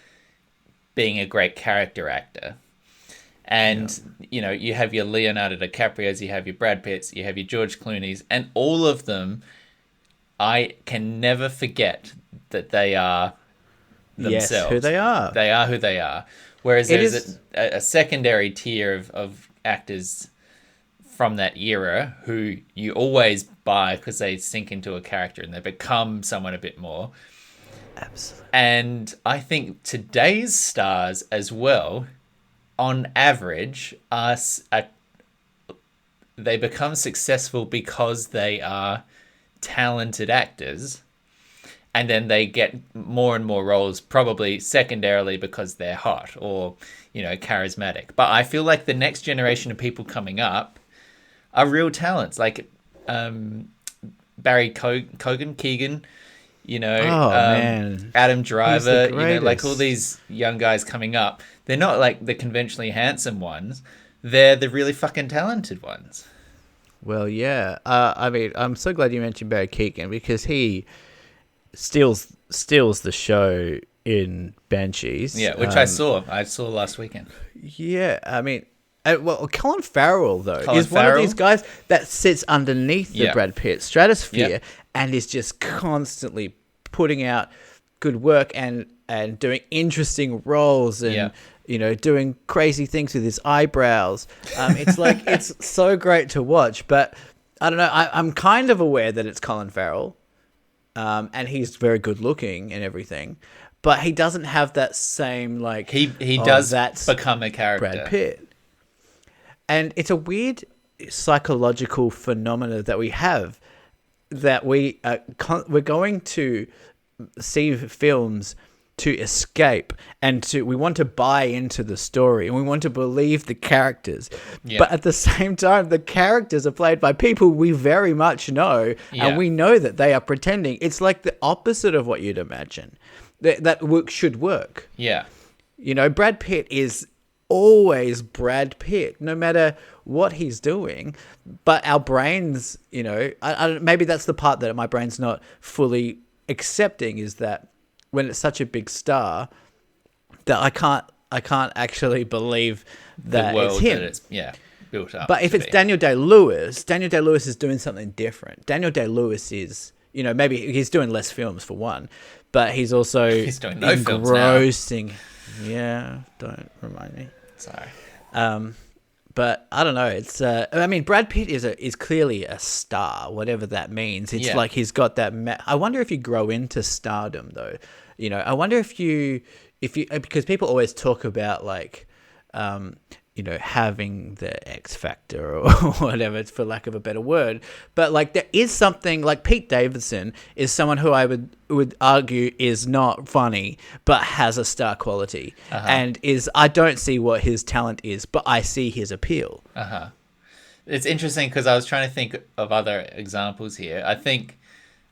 being a great character actor. And, you have your Leonardo DiCaprios, you have your Brad Pitts, you have your George Clooney's, and all of them, I can never forget that they are themselves. Yes, who they are. They are who they are. Whereas there's a secondary tier of actors from that era who you always buy because they sink into a character and they become someone a bit more. Absolutely. And I think today's stars as well, on average, they become successful because they are talented actors, and then they get more and more roles, probably secondarily because they're hot or, charismatic. But I feel like the next generation of people coming up are real talents, like Barry Keoghan, man. Adam Driver, like all these young guys coming up. They're not like the conventionally handsome ones. They're the really fucking talented ones. Well, yeah. I'm so glad you mentioned Barry Keoghan because he steals the show in Banshees. Yeah, which I saw last weekend. Yeah, Colin Farrell, though, is one of these guys that sits underneath the Brad Pitt stratosphere and is just constantly putting out good work and doing interesting roles and doing crazy things with his eyebrows. It's like it's so great to watch, but I don't know. I'm kind of aware that it's Colin Farrell, and he's very good looking and everything, but he doesn't have that same like he does become a character. Brad Pitt, and it's a weird psychological phenomena that we have that we're going to see films to escape and we want to buy into the story and we want to believe the characters. But at the same time, the characters are played by people we very much know and we know that they are pretending. It's like the opposite of what you'd imagine. That work should work. Yeah. Brad Pitt is always Brad Pitt, no matter what he's doing. But our brains, maybe that's the part that my brain's not fully accepting, is that when it's such a big star that I can't actually believe that it's him. That it's built up. But if it's Daniel Day-Lewis is doing something different. Daniel Day-Lewis is, maybe he's doing less films for one, but he's also doing no engrossing. Films now. Yeah, don't remind me. Sorry. But I don't know. It's Brad Pitt is clearly a star, whatever that means. It's like he's got that. I wonder if you grow into stardom, though. I wonder if you because people always talk about like having the X factor or whatever, for lack of a better word. But like, there is something like Pete Davidson is someone who I would argue is not funny, but has a star quality, and I don't see what his talent is, but I see his appeal. It's interesting because I was trying to think of other examples here. I think,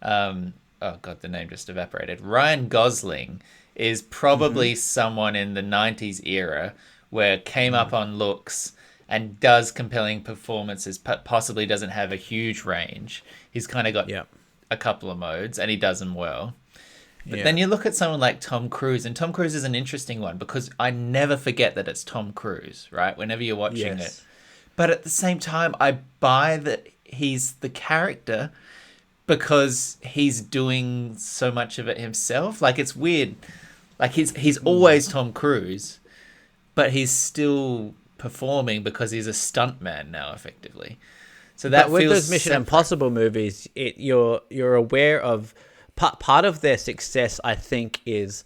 oh God, the name just evaporated. Ryan Gosling is probably someone in the 90s era where came up on looks and does compelling performances, possibly doesn't have a huge range. He's kind of got a couple of modes, and he does them well. But then you look at someone like Tom Cruise, and Tom Cruise is an interesting one because I never forget that it's Tom Cruise, right? Whenever you're watching it. But at the same time, I buy that he's the character because he's doing so much of it himself. Like, it's weird. Like, he's always Tom Cruise, but he's still performing because he's a stuntman now, effectively. So that but with feels those Mission separate. Impossible movies, you're aware of part of their success. I think is,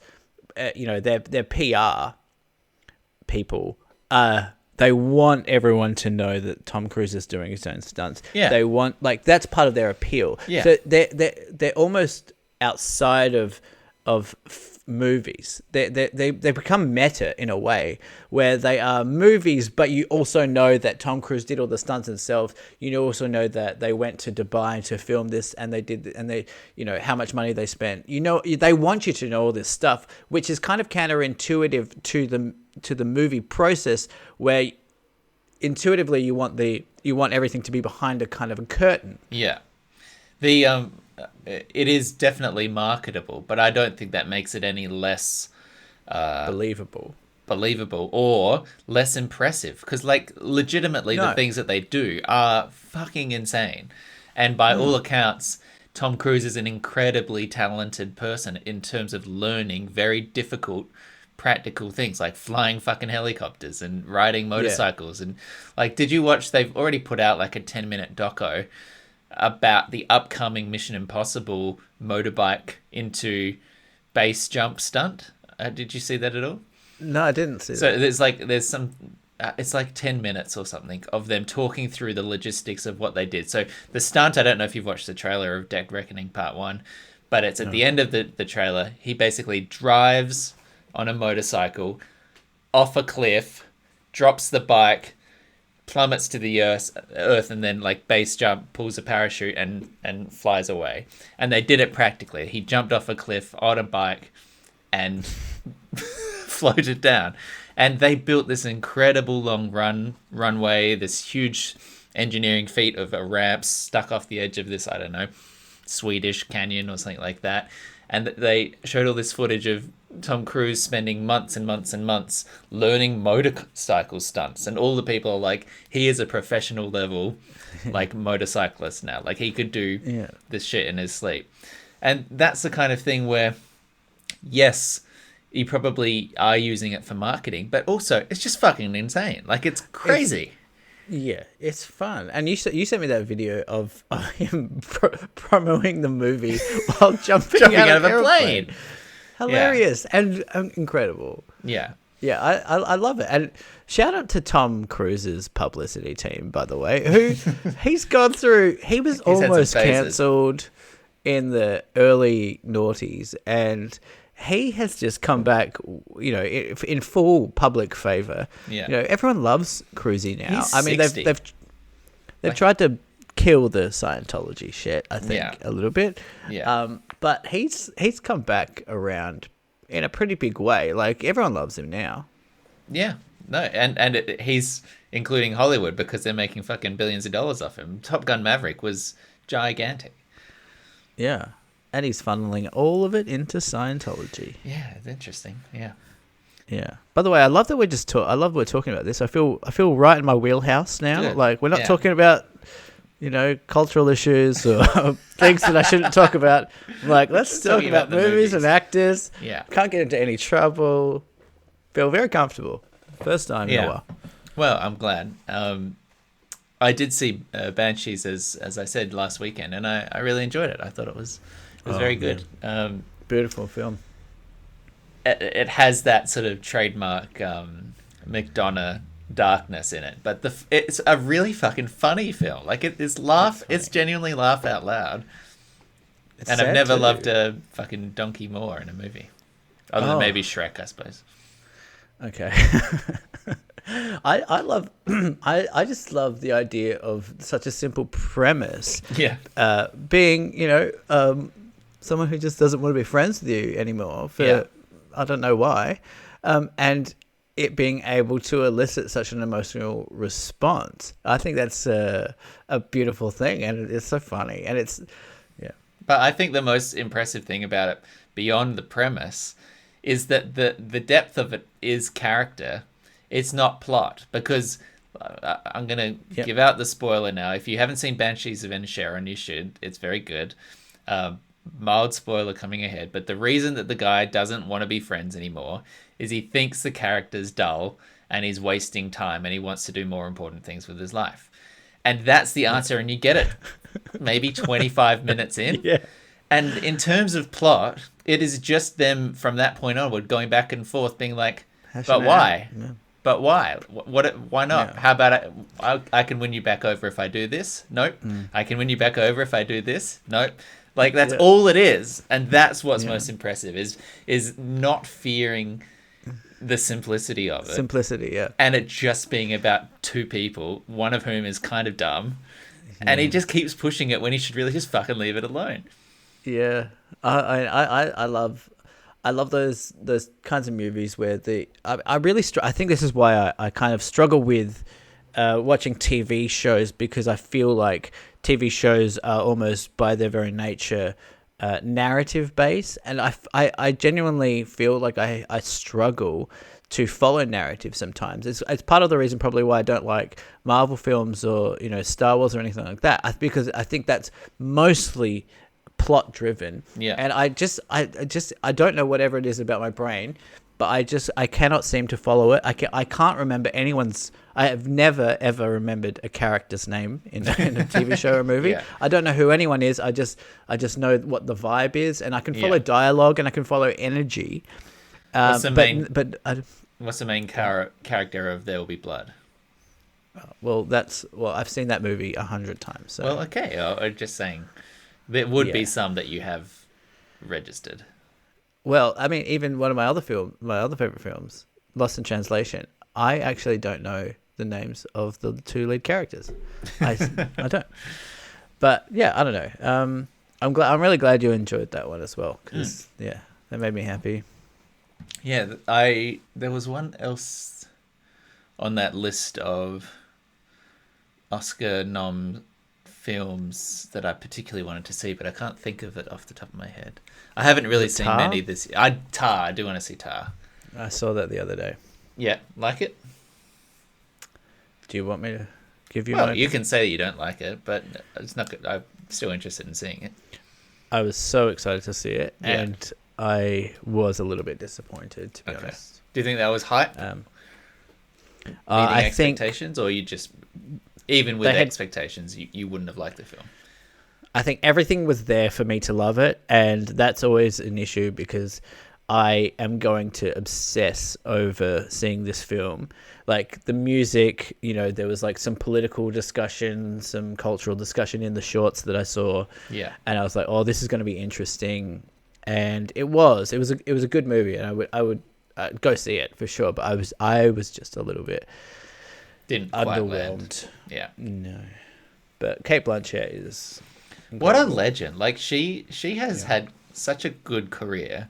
their PR people. They want everyone to know that Tom Cruise is doing his own stunts. Yeah, they want, like, that's part of their appeal. Yeah, so they're almost outside of movies. They become meta in a way where they are movies, but you also know that Tom Cruise did all the stunts himself. You also know that they went to Dubai to film this, and they how much money they spent. They want you to know all this stuff, which is kind of counterintuitive to the movie process, where intuitively you want everything to be behind a kind of a curtain. Yeah, it is definitely marketable, but I don't think that makes it any less believable or less impressive, because, like, legitimately the things that they do are fucking insane, and by all accounts Tom Cruise is an incredibly talented person in terms of learning very difficult practical things like flying fucking helicopters and riding motorcycles. And, like, did you watch, they've already put out like a 10-minute doco about the upcoming Mission Impossible motorbike into base jump stunt? Did you see that at all? No, I didn't see that. So there's some, it's like 10 minutes or something of them talking through the logistics of what they did. So the stunt, I don't know if you've watched the trailer of Dead Reckoning Part 1, but it's at the end of the trailer. He basically drives on a motorcycle off a cliff, drops the bike, plummets to the earth, and then, like, base jump, pulls a parachute and flies away. And they did it practically. He jumped off a cliff on a bike and floated down. And they built this incredible long runway, this huge engineering feat of a ramp stuck off the edge of this, I don't know, Swedish canyon or something like that. And they showed all this footage of Tom Cruise spending months and months and months learning motorcycle stunts, and all the people are like, he is a professional level, like, motorcyclist now. Like, he could do this shit in his sleep. And that's the kind of thing where, yes, you probably are using it for marketing, but also it's just fucking insane. Like, it's crazy. It's fun. And you sent me that video of him promoting the movie while jumping out of a plane. Hilarious and incredible. Yeah. I love it. And shout out to Tom Cruise's publicity team, by the way, who he's gone through. He was almost cancelled in the early noughties, and he has just come back, in full public favor. Yeah. Everyone loves Cruisey now. He's 60. They've tried to kill the Scientology shit, I think, a little bit. Yeah. But he's come back around in a pretty big way. Like, everyone loves him now. Yeah. No, and he's including Hollywood, because they're making fucking billions of dollars off him. Top Gun Maverick was gigantic. Yeah. And he's funneling all of it into Scientology. Yeah, it's interesting. Yeah. Yeah. By the way, I love that we're talking about this. I feel right in my wheelhouse now. Good. Like, we're not talking about, cultural issues or things that I shouldn't talk about. I'm like, let's talk about movies and actors. Yeah. Can't get into any trouble. Feel very comfortable. First time in a while. Well, I'm glad. I did see Banshees, as I said, last weekend, and I really enjoyed it. I thought it was very good. Beautiful film. It has that sort of trademark McDonough darkness in it, but it's a really fucking funny film. Like it's genuinely laugh out loud. It's and I've sad never too. loved a fucking donkey more in a movie, other than maybe Shrek, I suppose. Okay. I love I just love the idea of such a simple premise. Yeah. Being, someone who just doesn't want to be friends with you anymore for I don't know why. And it being able to elicit such an emotional response. I think that's a beautiful thing, and it's so funny, and it's But I think the most impressive thing about it, beyond the premise, is that the depth of it is character. It's not plot, because I'm going to give out the spoiler now. If you haven't seen Banshees of Inisherin, you should. It's very good. Mild spoiler coming ahead. But the reason that the guy doesn't want to be friends anymore is he thinks the character's dull and he's wasting time and he wants to do more important things with his life. And that's the answer, and you get it maybe 25 minutes in. Yeah. And in terms of plot, it is just them from that point onward going back and forth being like, but why? Yeah. But why? Why not? Yeah. How about I can win you back over if I do this? Nope. I can win you back over if I do this? Nope. Like, that's all it is. And that's what's most impressive, is not fearing the simplicity of it. Simplicity, yeah. And it just being about two people, one of whom is kind of dumb. And he just keeps pushing it when he should really just fucking leave it alone. Yeah. I love those kinds of movies where I really I think this is why I kind of struggle with watching TV shows, because I feel like TV shows are almost by their very nature narrative based, and I genuinely feel like I struggle to follow narrative sometimes. It's part of the reason probably why I don't like Marvel films or Star Wars or anything like that, because I think that's mostly plot driven. Yeah. And I don't know whatever it is about my brain, but I cannot seem to follow it. I can't remember I have never ever remembered a character's name in a TV show or movie. I don't know who anyone is. I just know what the vibe is, and I can follow dialogue and I can follow energy. What's the main character of There Will Be Blood? Well, I've seen that movie 100 times. So. Well, okay. I'm just saying there would be some that you have registered. Well, I mean, even one of my other favorite films, Lost in Translation, I actually don't know the names of the two lead characters. I don't. But yeah, I don't know. I'm really glad you enjoyed that one as well, because that made me happy. Yeah, there was one else on that list of Oscar nom films that I particularly wanted to see, but I can't think of it off the top of my head. I haven't really seen many this year. I do want to see Tar. I saw that the other day. Yeah, like it? Do you want me to give you? Well, you can say you don't like it, but it's not good. I'm still interested in seeing it. I was so excited to see it, and I was a little bit disappointed, to be honest. Do you think that was hype? Meeting expectations, or you just, even with expectations, you wouldn't have liked the film? I think everything was there for me to love it, and that's always an issue, because I am going to obsess over seeing this film. Like the music, there was like some political discussion, some cultural discussion in the shorts that I saw. Yeah. And I was like, oh, this is going to be interesting. And it was a good movie, and I would go see it for sure. But I was just a little bit underwhelmed. Yeah. No. But Cate Blanchett is incredible. What a legend. Like she has had such a good career.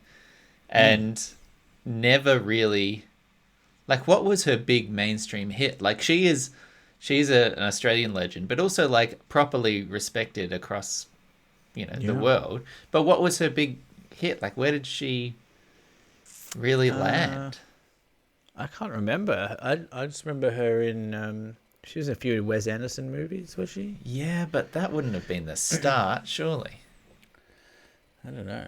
And never really, like, what was her big mainstream hit? Like, she's an Australian legend, but also like properly respected across, the world. But what was her big hit? Like, where did she really land? I can't remember. I just remember her in. She was in a few Wes Anderson movies, was she? Yeah, but that wouldn't have been the start, surely. I don't know.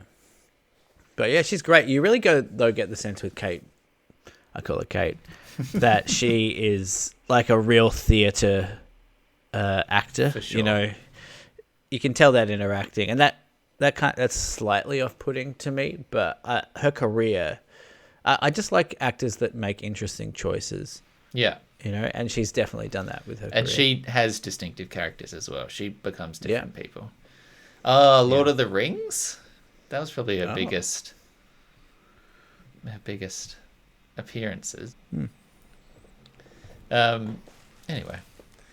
But yeah, she's great. You really get the sense with Kate, I call her Kate, that she is like a real theatre actor. For sure. You can tell that in her acting, and that's slightly off-putting to me. But her career, I just like actors that make interesting choices. Yeah. and she's definitely done that with her And career. she has distinctive characters as well. She becomes different people. Oh, Lord of the Rings? That was probably her biggest appearances. Anyway.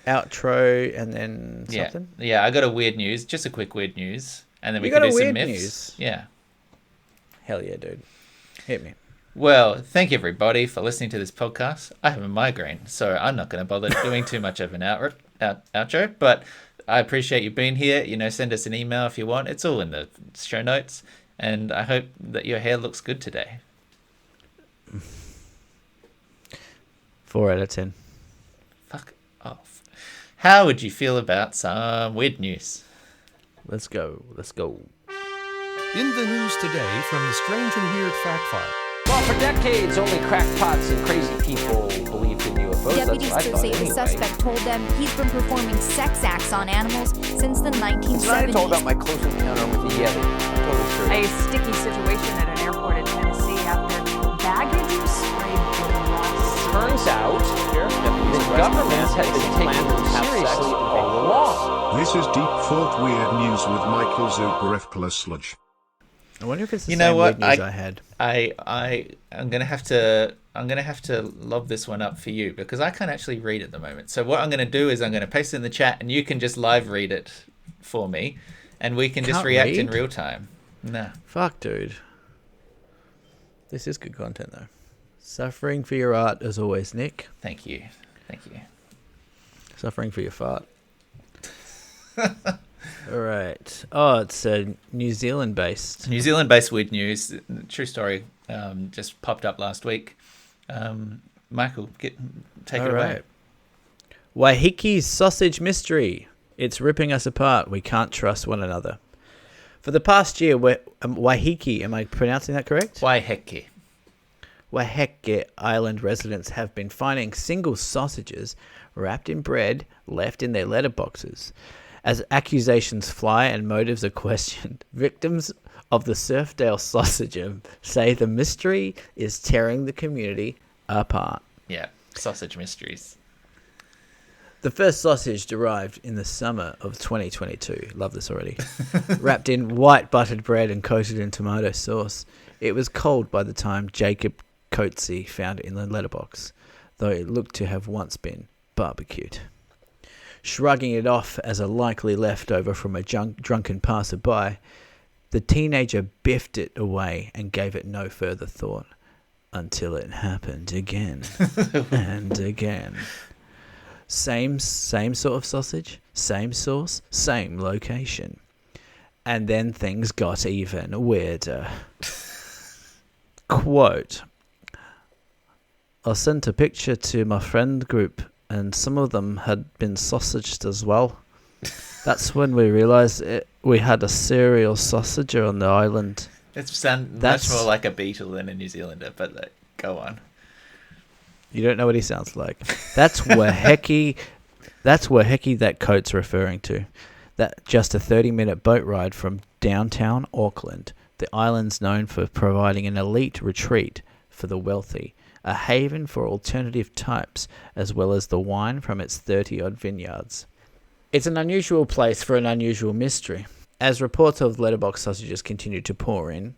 Outro and then something? Yeah, I got a weird news. Just a quick weird news. And then we You can got do a some weird myths. news? Yeah. Hell yeah, dude. Hit me. Well, thank you everybody for listening to this podcast. I have a migraine, so I'm not going to bother doing too much of an outro, but I appreciate you being here. Send us an email if you want. It's all in the show notes, and I hope that your hair looks good today. 4 out of 10. Fuck off. How would you feel about some weird news? Let's go. In the news today from the Strange and Weird Fact File. Well, for decades, only crackpots and crazy people believed in UFOs. Deputies That's what I say thought the anyway. suspect told them he's been performing sex acts on animals since the Tonight I 1970s. told about my close encounter with the Yeti. Totally true. A sticky situation at an airport in Tennessee after baggage was sprayed glass. Turns out the government had been taking them seriously all along. This is Deep Thought Weird News with Michael Zugarevpala Sludge. I wonder if it's the You same know what? weird news I had. I'm gonna have to lob this one up for you because I can't actually read at the moment. So what I'm gonna do is I'm gonna paste it in the chat and you can just live read it for me, and we can just Can't react in read? real time. Nah. Fuck, dude. This is good content, though. Suffering for your art, as always, Nick. Thank you. Suffering for your fart. All right. Oh, it's New Zealand-based. New Zealand-based weird news. True story. Just popped up last week. Michael, take it away. Waihiki's sausage mystery. It's ripping us apart. We can't trust one another. For the past year, Waiheke, am I pronouncing that correct? Waiheke. Waiheke Island residents have been finding single sausages wrapped in bread left in their letterboxes. As accusations fly and motives are questioned, victims of the Surfdale sausage say the mystery is tearing the community apart. Yeah, sausage mysteries. The first sausage arrived in the summer of 2022. Love this already. Wrapped in white buttered bread and coated in tomato sauce. It was cold by the time Jacob Coetzee found it in the letterbox, though it looked to have once been barbecued. Shrugging it off as a likely leftover from a drunken passerby, the teenager biffed it away and gave it no further thought until it happened again and again. Same sort of sausage, same sauce, same location. And then things got even weirder. Quote, I sent a picture to my friend group and some of them had been sausaged as well. That's when we realised we had a serial sausager on the island. It sounds much more like a Beatle than a New Zealander, but go on. You don't know what he sounds like. That's Waiheke. That's Waiheke that Coates referring to. That just a 30-minute boat ride from downtown Auckland. The island's known for providing an elite retreat for the wealthy, a haven for alternative types, as well as the wine from its 30-odd vineyards. It's an unusual place for an unusual mystery. As reports of letterbox sausages continued to pour in,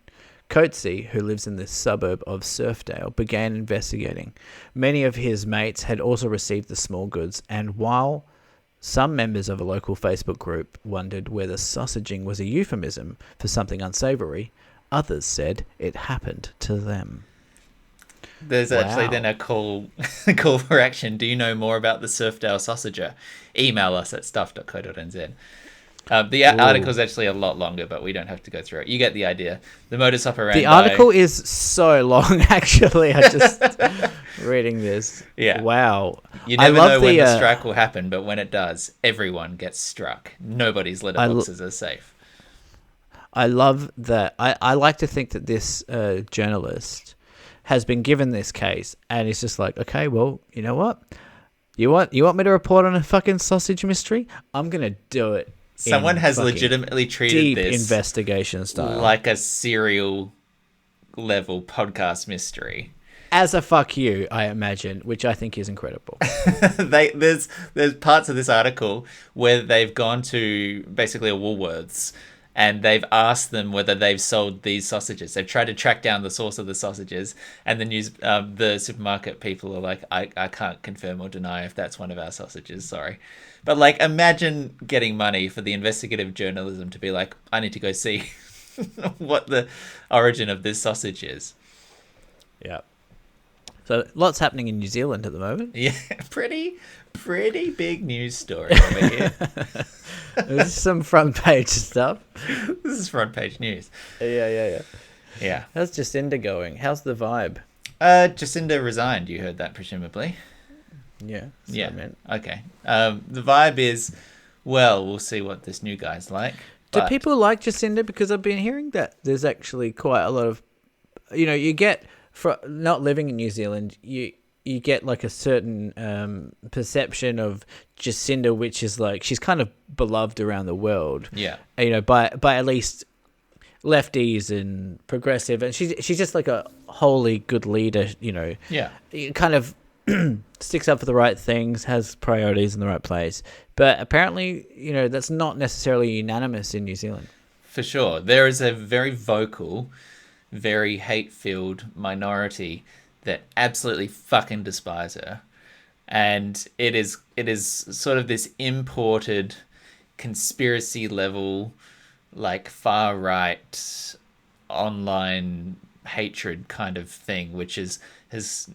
Coetzee, who lives in the suburb of Surfdale, began investigating. Many of his mates had also received the small goods, and while some members of a local Facebook group wondered whether sausaging was a euphemism for something unsavory, others said it happened to them. There's actually then a call for action. Do you know more about the Surfdale sausager? Email us at stuff.co.nz. The article is actually a lot longer, but we don't have to go through it. You get the idea. The modus operandi. The article is so long, actually. I just reading this. Yeah. Wow. You never know when the strike will happen, but when it does, everyone gets struck. Nobody's letterboxes are safe. I love that. I like to think that this journalist has been given this case, and it's just like, okay, well, you know what? You want me to report on a fucking sausage mystery? I'm gonna do it. Someone has legitimately treated deep this investigation style, like a serial level podcast mystery. as a fuck you, I imagine, which I think is incredible. There's parts of this article where they've gone to basically a Woolworths and they've asked them whether they've sold these sausages. They've tried to track down the source of the sausages, and the supermarket people are like, I can't confirm or deny if that's one of our sausages, sorry. But like, imagine getting money for the investigative journalism to be like, I need to go see what the origin of this sausage is. Yeah. So lots happening in New Zealand at the moment. Yeah, pretty big news story over here. There's some front page stuff. This is front page news. Yeah. How's Jacinda going? How's the vibe? Jacinda resigned. You heard that, presumably. Yeah. Yeah. Okay. The vibe is, well, we'll see what this new guy's like. Do people like Jacinda? Because I've been hearing that there's actually quite a lot of, you get, for not living in New Zealand, you get like a certain perception of Jacinda, which is like she's kind of beloved around the world. Yeah. By at least lefties and progressive, and she's just like a wholly good leader. Yeah. Kind of sticks up for the right things, has priorities in the right place. But apparently, that's not necessarily unanimous in New Zealand. For sure, there is a very vocal, very hate-filled minority that absolutely fucking despise her, and it is sort of this imported conspiracy level, like far right online hatred kind of thing, which has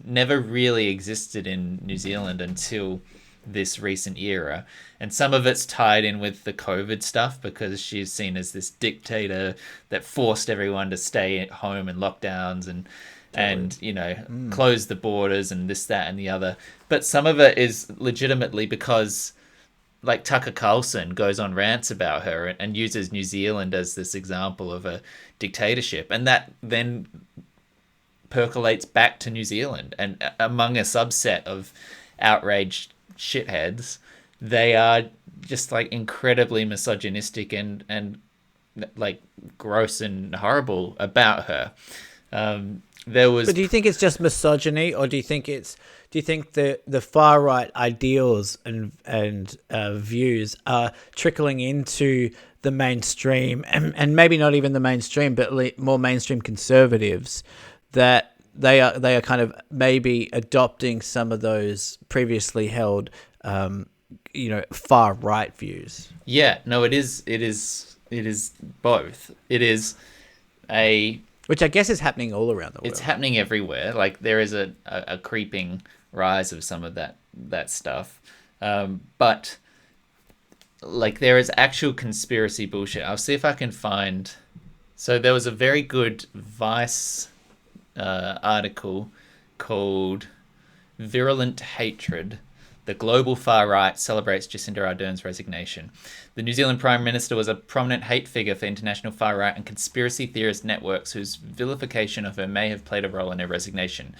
never really existed in New Zealand until this recent era. And some of it's tied in with the COVID stuff, because she's seen as this dictator that forced everyone to stay at home and lockdowns and close the borders and this, that, and the other. But some of it is legitimately because, like, Tucker Carlson goes on rants about her and uses New Zealand as this example of a dictatorship, and that then percolates back to New Zealand. And among a subset of outraged shitheads, they are just like incredibly misogynistic and like gross and horrible about her. But do you think it's just misogyny, or do you think the far right ideals and views are trickling into the mainstream, and maybe not even the mainstream, but more mainstream conservatives, that they are kind of maybe adopting some of those previously held far right views? Yeah, no, it is both. It is which I guess is happening all around the world. It's happening everywhere. Like, there is a creeping rise of some of that stuff. But like, there is actual conspiracy bullshit. I'll see if I can find. So there was a very good Vice article called "Virulent Hatred: The Global Far Right Celebrates Jacinda Ardern's Resignation." The New Zealand Prime Minister was a prominent hate figure for international far right and conspiracy theorist networks whose vilification of her may have played a role in her resignation,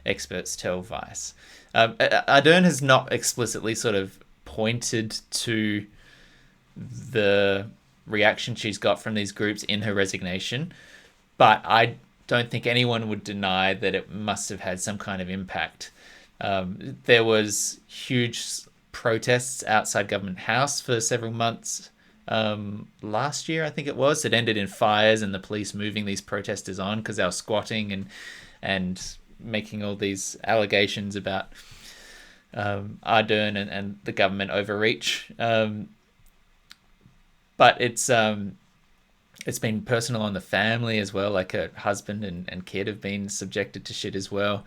experts tell Vice. Ardern has not explicitly sort of pointed to the reaction she's got from these groups in her resignation, but I don't think anyone would deny that it must have had some kind of impact. There was huge protests outside Government House for several months last year, I think it was. It ended in fires and the police moving these protesters on because they were squatting and making all these allegations about Ardern and the government overreach. But it's been personal on the family as well. Like, her husband and kid have been subjected to shit as well.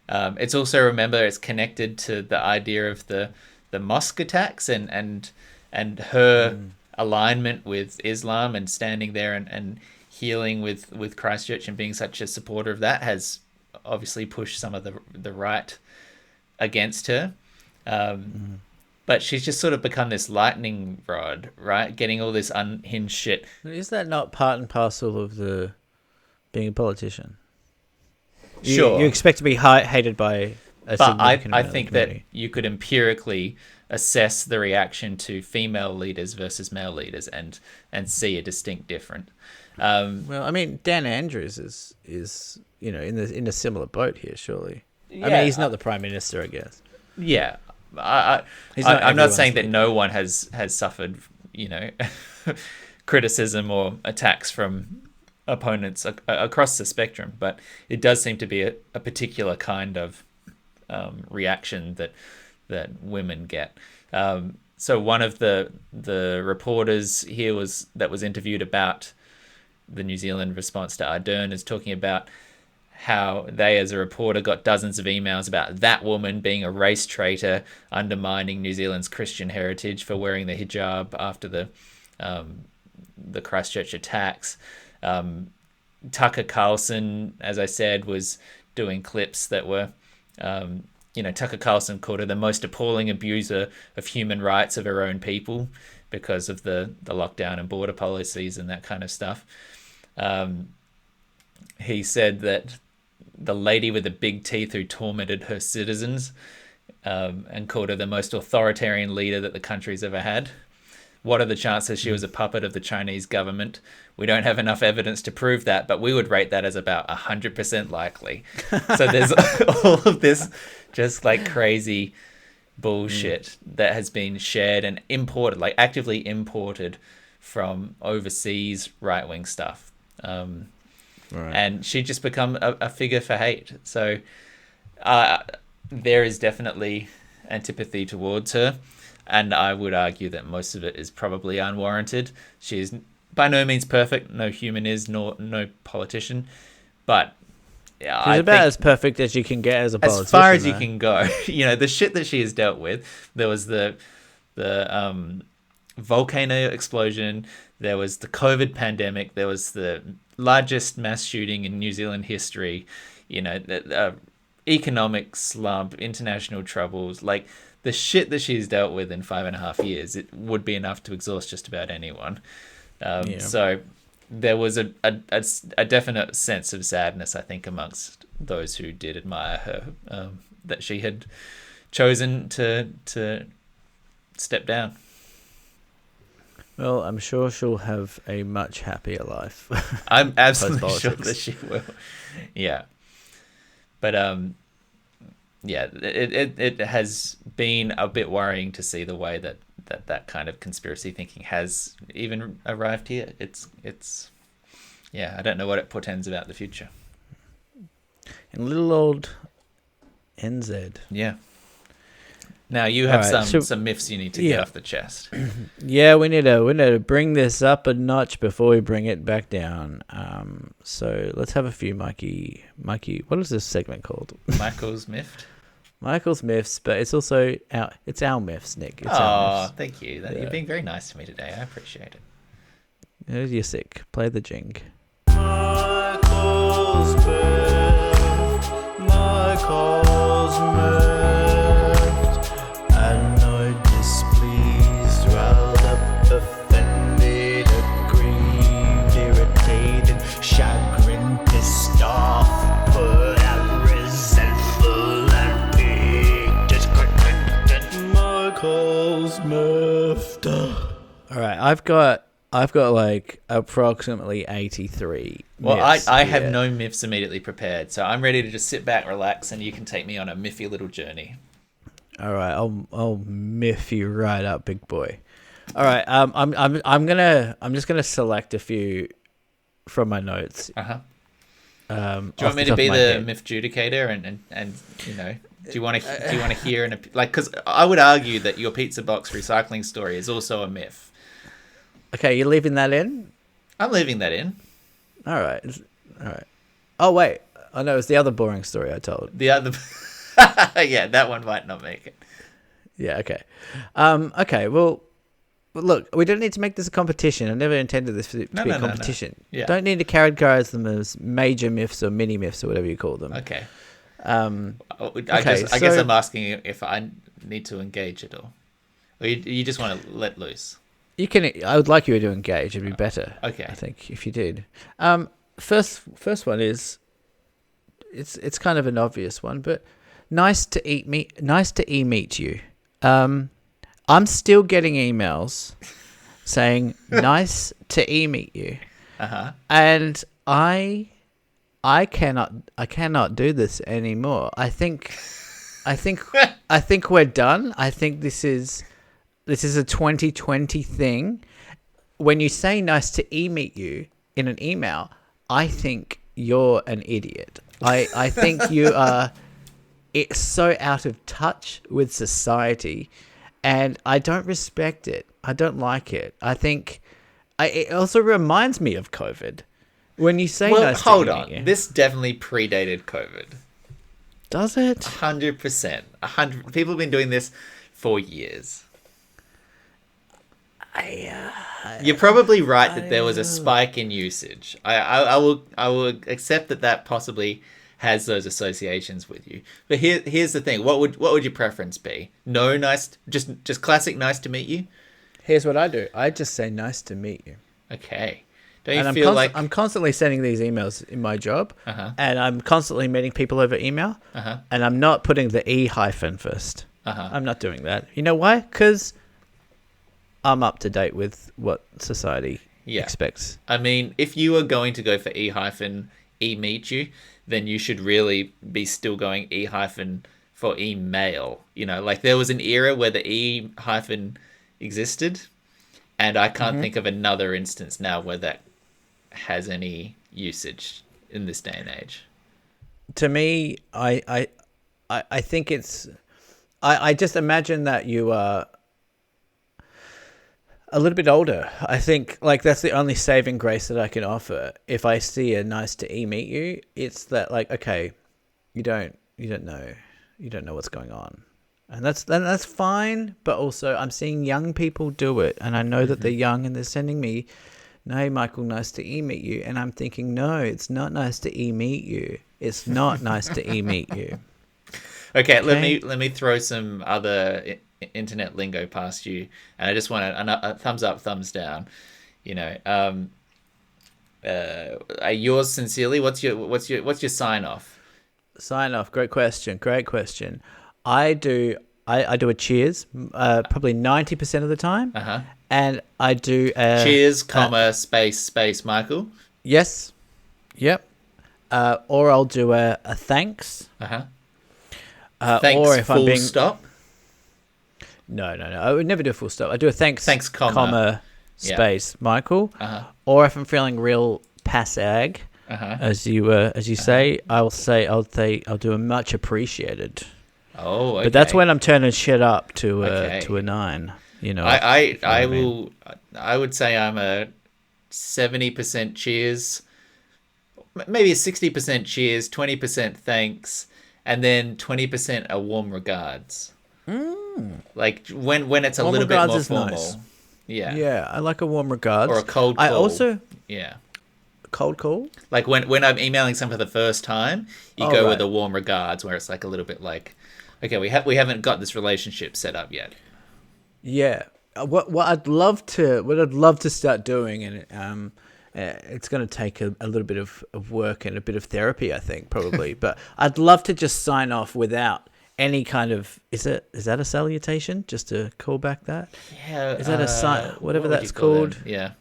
It's also, remember, it's connected to the idea of the mosque attacks and her alignment with Islam and standing there and healing with Christchurch and being such a supporter of that has obviously pushed some of the right against her. But she's just sort of become this lightning rod, right? Getting all this unhinged shit. Is that not part and parcel of being a politician? Sure. You expect to be hated by a significant I amount think of the that you could empirically assess the reaction to female leaders versus male leaders and see a distinct difference. Well, I mean, Dan Andrews is in a similar boat here, surely. Yeah, I mean, he's not the prime minister, I guess. Yeah, Not I'm not saying that everyone's no one has suffered, criticism or attacks from opponents across the spectrum, but it does seem to be a particular kind of reaction that women get. So one of the reporters here was interviewed about the New Zealand response to Ardern is talking about how they, as a reporter, got dozens of emails about that woman being a race traitor, undermining New Zealand's Christian heritage for wearing the hijab after the Christchurch attacks. Tucker Carlson, as I said, was doing clips that were, Tucker Carlson called her the most appalling abuser of human rights of her own people because of the lockdown and border policies and that kind of stuff. He said that the lady with the big teeth who tormented her citizens and called her the most authoritarian leader that the country's ever had. What are the chances she was a puppet of the Chinese government? We don't have enough evidence to prove that, but we would rate that as about 100% likely. So there's all of this just like crazy bullshit that has been shared and imported, like actively imported from overseas right-wing stuff. And she just become a figure for hate. So there is definitely antipathy towards her. And I would argue that most of it is probably unwarranted. She is by no means perfect. No human is, nor no politician. But yeah, she's about as perfect as you can get as a politician. As far as you can go. The shit that she has dealt with. There was the volcano explosion. There was the COVID pandemic. There was the largest mass shooting in New Zealand history. Economic slump, international troubles, like the shit that she's dealt with in 5.5 years, it would be enough to exhaust just about anyone. So there was a definite sense of sadness, I think, amongst those who did admire her, that she had chosen to step down. Well, I'm sure she'll have a much happier life. I'm absolutely sure that she will. Yeah. But it has been a bit worrying to see the way that kind of conspiracy thinking has even arrived here. It's I don't know what it portends about the future. And little old NZ. Yeah. Now you have some myths you need to get off the chest. Yeah, we need to bring this up a notch before we bring it back down. So let's have a few Mikey. What is this segment called? Michael's Myth. Michael's Myths, but it's also our myths, Nick. It's our myths. Thank you. You're being very nice to me today. I appreciate it. You're sick. Play the jing. Michael's Myth. Annoyed, displeased, riled up, offended, aggrieved, irritated, chagrined, pissed off, put out, resentful, and big, discontented. Michael's Myth. All right, I've got like approximately 83. Well, I have no myths immediately prepared, so I'm ready to just sit back, relax, and you can take me on a miffy little journey. All right, I'll miff you right up, big boy. All right, I'm just gonna select a few from my notes. Do you want me to be the myth judicator and do you want to hear because I would argue that your pizza box recycling story is also a myth. Okay, you're leaving that in? I'm leaving that in. All right. Oh wait, I know it's the other boring story I told. The other. Yeah, that one might not make it. Yeah, okay. Okay, well, look, we don't need to make this a competition. I never intended this to be a competition. No. Yeah. Don't need to categorize them as major myths or mini myths or whatever you call them. Okay. I guess I'm asking if I need to engage at all. Or you just want to let loose? You can. I would like you to engage. It'd be better. Okay. I think if you did. First one is, it's kind of an obvious one, but nice to meet you. I'm still getting emails saying nice to meet you. And I cannot do this anymore. I think we're done. I think this is a 2020 thing. When you say nice to meet you in an email, I think you're an idiot. I think you are so out of touch with society, and I don't respect it. I don't like it. I think it also reminds me of COVID. When you say nice to hold meet on. you. This definitely predated COVID. Does it? 100%. People have been doing this for years. You're probably right that there was a spike in usage. I will accept that possibly has those associations with you. But here's the thing. What would your preference be? No nice, just classic nice to meet you? Here's what I do. I just say nice to meet you. Okay. Don't you And feel like I'm constantly sending these emails in my job, and I'm constantly meeting people over email, and I'm not putting the E hyphen first. I'm not doing that. You know why? Because I'm up to date with what society expects. I mean, if you are going to go for E hyphen E meet you, then you should really be still going E hyphen for email. You know, like there was an era where the E hyphen existed, and I can't think of another instance now where that has any usage in this day and age. To me, I think it's. I just imagine that you are a little bit older. I think like that's the only saving grace that I can offer. If I see a nice to meet you, it's that like, okay, you don't know what's going on. And that's fine, but also I'm seeing young people do it, and I know that they're young and they're sending me, "Hey Michael, nice to meet you." And I'm thinking, no, it's not nice to meet you. It's not nice to meet you. Okay, let me throw some other internet lingo past you, and I just want a thumbs up, thumbs down. You know, yours sincerely. What's your sign off? Sign off. Great question. I do a cheers, probably 90% of the time, and I do cheers, space, Michael. Yes, yep. Or I'll do a thanks. Thanks. Or if I'm being stop. No. I would never do a full stop. I do a thanks, comma space, Michael. Or if I'm feeling real passag, as you say, I'll do a much appreciated. Oh, okay. But that's when I'm turning shit up to a 9. You know, I would say I'm a 70% cheers, maybe a 60% cheers, 20% thanks, and then 20% a warm regards. Like when it's a little bit more formal. Nice. Yeah, I like a warm regards or a cold call. I also cold call. Like when I'm emailing someone for the first time, you go with a warm regards, where it's like a little bit like, okay, we haven't got this relationship set up yet. Yeah. What I'd love to start doing, and it's going to take a little bit of work and a bit of therapy, I think, probably. But I'd love to just sign off without any kind of is that a salutation? Just to call back that? Yeah. Is that a sign? Whatever that's called. Yeah.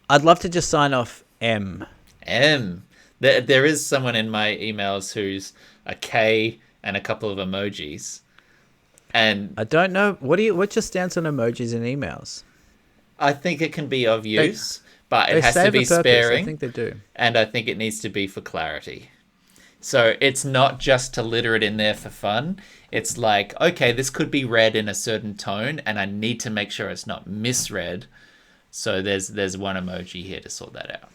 I'd love to just sign off M. There is someone in my emails who's a K and a couple of emojis. And I don't know what's your stance on emojis in emails? I think it can be of use, but it has to be sparing. I think they do. And I think it needs to be for clarity. So it's not just to litter it in there for fun. It's like, okay, this could be read in a certain tone, and I need to make sure it's not misread. So there's one emoji here to sort that out.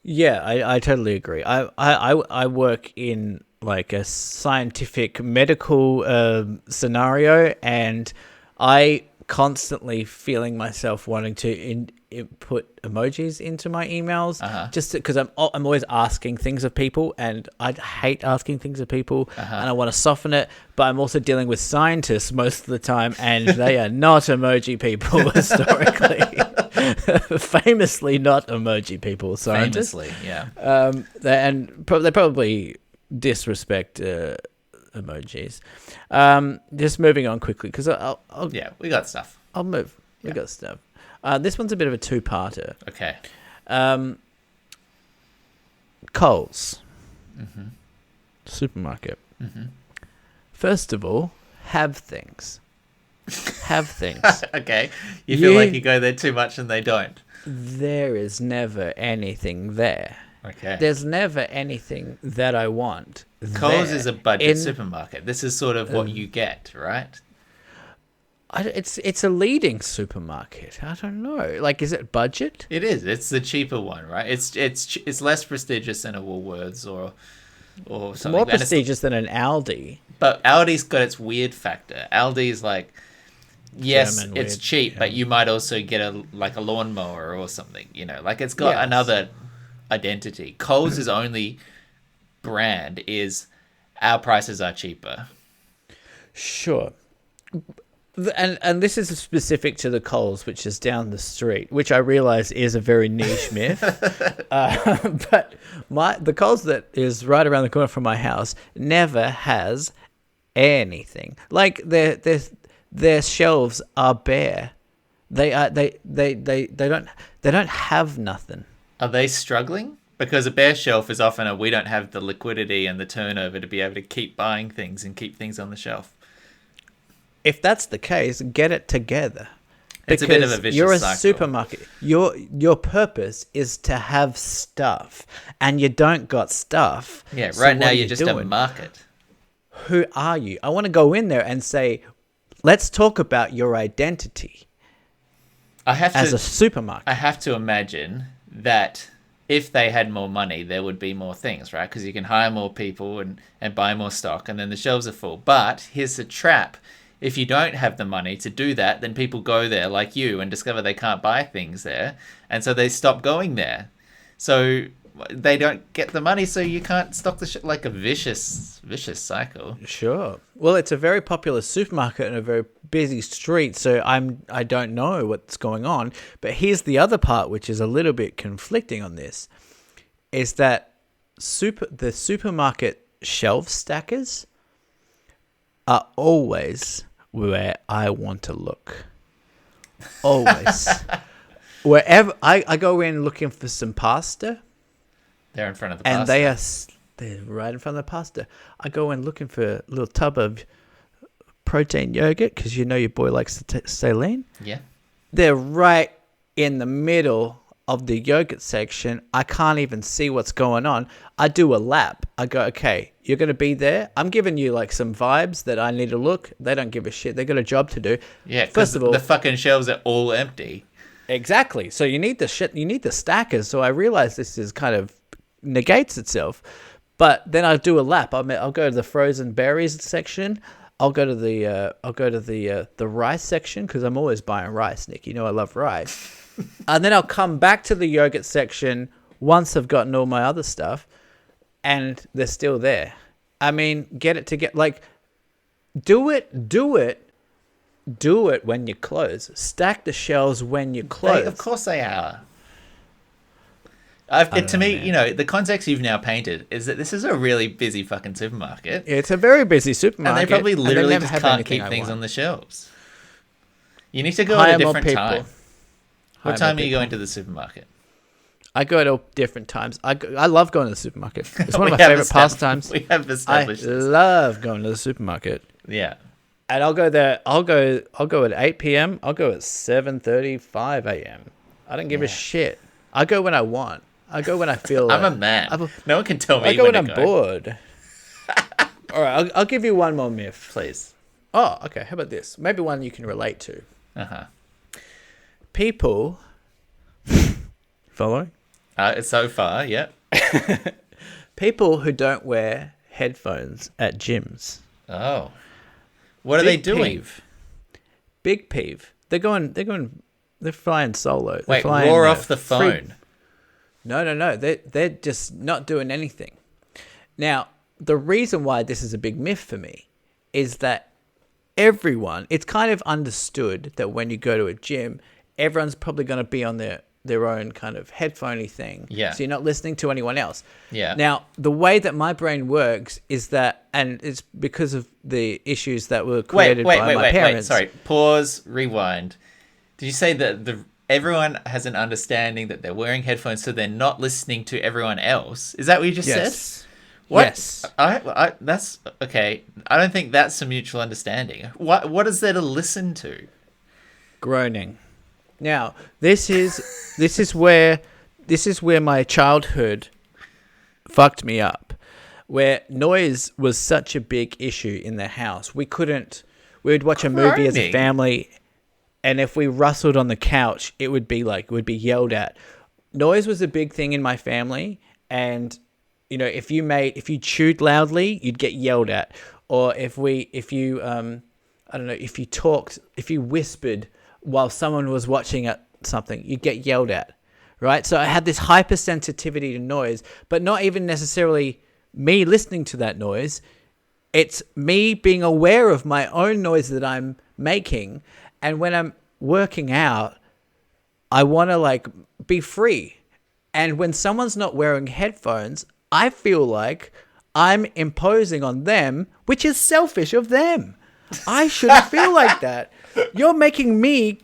Yeah, I totally agree. I work in like a scientific medical scenario, and I constantly feeling myself wanting to put emojis into my emails, just because I'm always asking things of people, and I hate asking things of people, and I want to soften it, but I'm also dealing with scientists most of the time, and they are not emoji people historically. Famously not emoji people, scientists. Famously, yeah. They probably disrespect emojis. Just moving on quickly because Yeah, we got stuff. I'll move. We got stuff. This one's a bit of a two-parter. Okay. Coles. Mm-hmm. Supermarket. Mm-hmm. First of all, have things. Have things. Okay. You feel like you go there too much and they don't. There is never anything there. Okay. There's never anything that I want. Coles there. is a budget supermarket. This is sort of what you get, right? It's a leading supermarket. I don't know. Like, is it budget? It is. It's the cheaper one, right? It's less prestigious than a Woolworths or something. More prestigious than an Aldi. But Aldi's got its weird factor. Aldi's like, yes, German it's weird, cheap, yeah. but you might also get a lawnmower or something. You know, like it's got another identity. Coles' only brand is our prices are cheaper. Sure. And this is specific to the Coles, which is down the street, which I realize is a very niche myth. But the Coles that is right around the corner from my house never has anything. Like their shelves are bare. They don't have nothing. Are they struggling? Because a bare shelf is often we don't have the liquidity and the turnover to be able to keep buying things and keep things on the shelf. If that's the case, get it together. It's a bit of a vicious you're a cycle. supermarket. Your purpose is to have stuff, and you don't got stuff. Yeah, So right what now are you're you just a doing? market. Who are you? I want to go in there and say, let's talk about your identity as a supermarket. I have to imagine that if they had more money, there would be more things, right? Because you can hire more people and buy more stock, and then the shelves are full. But here's the trap. If you don't have the money to do that, then people go there like you and discover they can't buy things there. And so they stop going there. So they don't get the money, so you can't stock the like a vicious cycle. Sure. Well, it's a very popular supermarket and a very busy street, so I don't know what's going on. But here's the other part, which is a little bit conflicting on this, is that the supermarket shelf stackers are always where I want to look. Always. Wherever I go in looking for some pasta. They're in front of the pasta. And they're right in front of the pasta. I go in looking for a little tub of protein yogurt because you know your boy likes to stay lean. Yeah. They're right in the middle of the yogurt section. I can't even see what's going on. I do a lap. I go, okay, you're going to be there. I'm giving you like some vibes that I need to look. They don't give a shit. They got a job to do. Yeah, first of all, the fucking shelves are all empty. Exactly. So you need the shit. You need the stackers. So I realize this is kind of negates itself. But then I'll do a lap. I'll go to the frozen berries section. I'll go to the rice section because I'm always buying rice, Nick. You know I love rice. And then I'll come back to the yogurt section once I've gotten all my other stuff, and they're still there. I mean, get it to get like, do it when you close. Stack the shelves when you close. Of course they are. To me, the context you've now painted is that this is a really busy fucking supermarket. It's a very busy supermarket. And they probably literally never just have can't keep things on the shelves. You need to go Hire at a more different people. time. What time are you going to the supermarket? I go at all different times. I love going to the supermarket. It's one of We my have favorite pastimes. We have established I this. love going to the supermarket. Yeah. And I'll go there. I'll go at 8 p.m. I'll go at 7:35 a.m. I don't give a shit. I go when I want. I go when I feel. I'm a man. No one can tell me. I go when to I'm bored. All right, I'll give you one more myth, please. Oh, okay. How about this? Maybe one you can relate to. People. Following? So far, yeah. People who don't wear headphones at gyms. Oh. What are they doing? Peeve. Big peeve. They're flying solo. Wait, roar off the phone. No. They're just not doing anything. Now, the reason why this is a big myth for me is that it's kind of understood that when you go to a gym, everyone's probably going to be on their their own kind of headphoney thing. Yeah. So you're not listening to anyone else. Yeah. Now, the way that my brain works is that, and it's because of the issues that were created by my parents. Sorry. Pause. Rewind. Did you say that everyone has an understanding that they're wearing headphones, so they're not listening to everyone else? Is that what you just said? What? Yes. That's okay. I don't think that's a mutual understanding. What is there to listen to? Groaning. Now, this is where my childhood fucked me up, where noise was such a big issue in the house. We would watch a movie as a family, and if we rustled on the couch, it would be yelled at. Noise was a big thing in my family, and if you chewed loudly, you'd get yelled at. Or if you whispered while someone was watching at something, you'd get yelled at, right? So I had this hypersensitivity to noise, but not even necessarily me listening to that noise. It's me being aware of my own noise that I'm making. And when I'm working out, I want to be free. And when someone's not wearing headphones, I feel like I'm imposing on them, which is selfish of them. I shouldn't feel like that. You're making me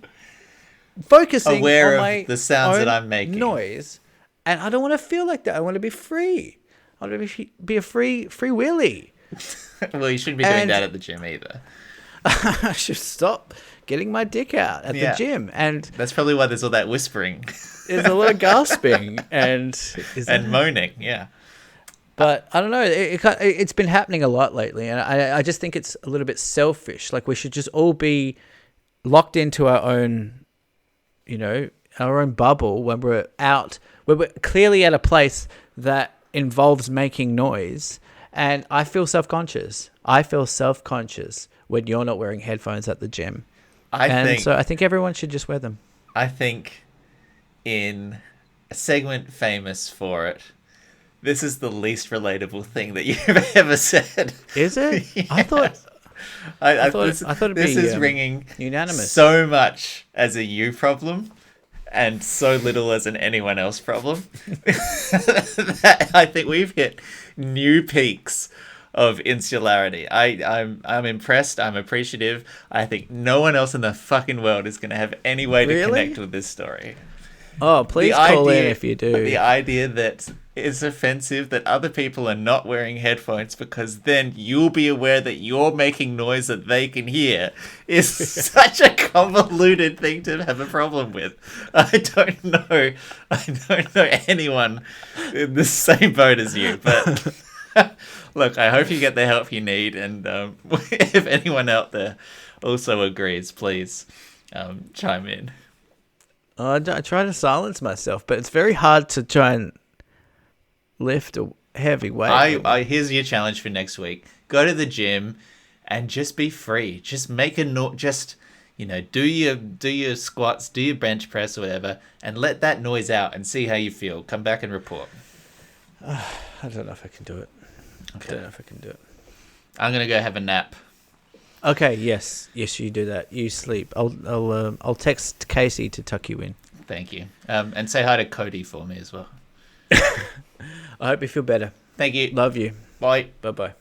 focusing aware on of the sounds that I'm making. Noise, and I don't want to feel like that. I want to be free. I want to be a free willy. Well, you shouldn't be doing that at the gym either. I should stop getting my dick out at the gym, and that's probably why there's all that whispering. There's a lot of gasping and moaning. Yeah. But I don't know. It's been happening a lot lately, and I just think it's a little bit selfish. Like, we should just all be locked into our own, our own bubble when we're out, when we're clearly at a place that involves making noise. And I feel self-conscious. When you're not wearing headphones at the gym. So I think everyone should just wear them. I think in a segment famous for it, this is the least relatable thing that you've ever said. Is it? Yeah. I thought it'd this be is ringing unanimous. So much as a you problem, and so little as an anyone else problem. I think we've hit new peaks of insularity. I'm impressed. I'm appreciative. I think no one else in the fucking world is going to have any way to connect with this story. Oh, please call in if you do. The idea that it's offensive that other people are not wearing headphones because then you'll be aware that you're making noise that they can hear is such a convoluted thing to have a problem with. I don't know anyone in the same boat as you, but look, I hope you get the help you need, and if anyone out there also agrees, please chime in. I try to silence myself, but it's very hard to try and lift a heavy weight. Here's your challenge for next week. Go to the gym and just be free. Just make a do your squats, do your bench press or whatever, and let that noise out and see how you feel. Come back and report. I don't know if I can do it. Okay. I don't know if I can do it. I'm gonna go have a nap. Okay. Yes, you do that. You sleep. I'll text Casey to tuck you in. Thank you. And say hi to Cody for me as well. I hope you feel better. Thank you. Love you. Bye. Bye-bye.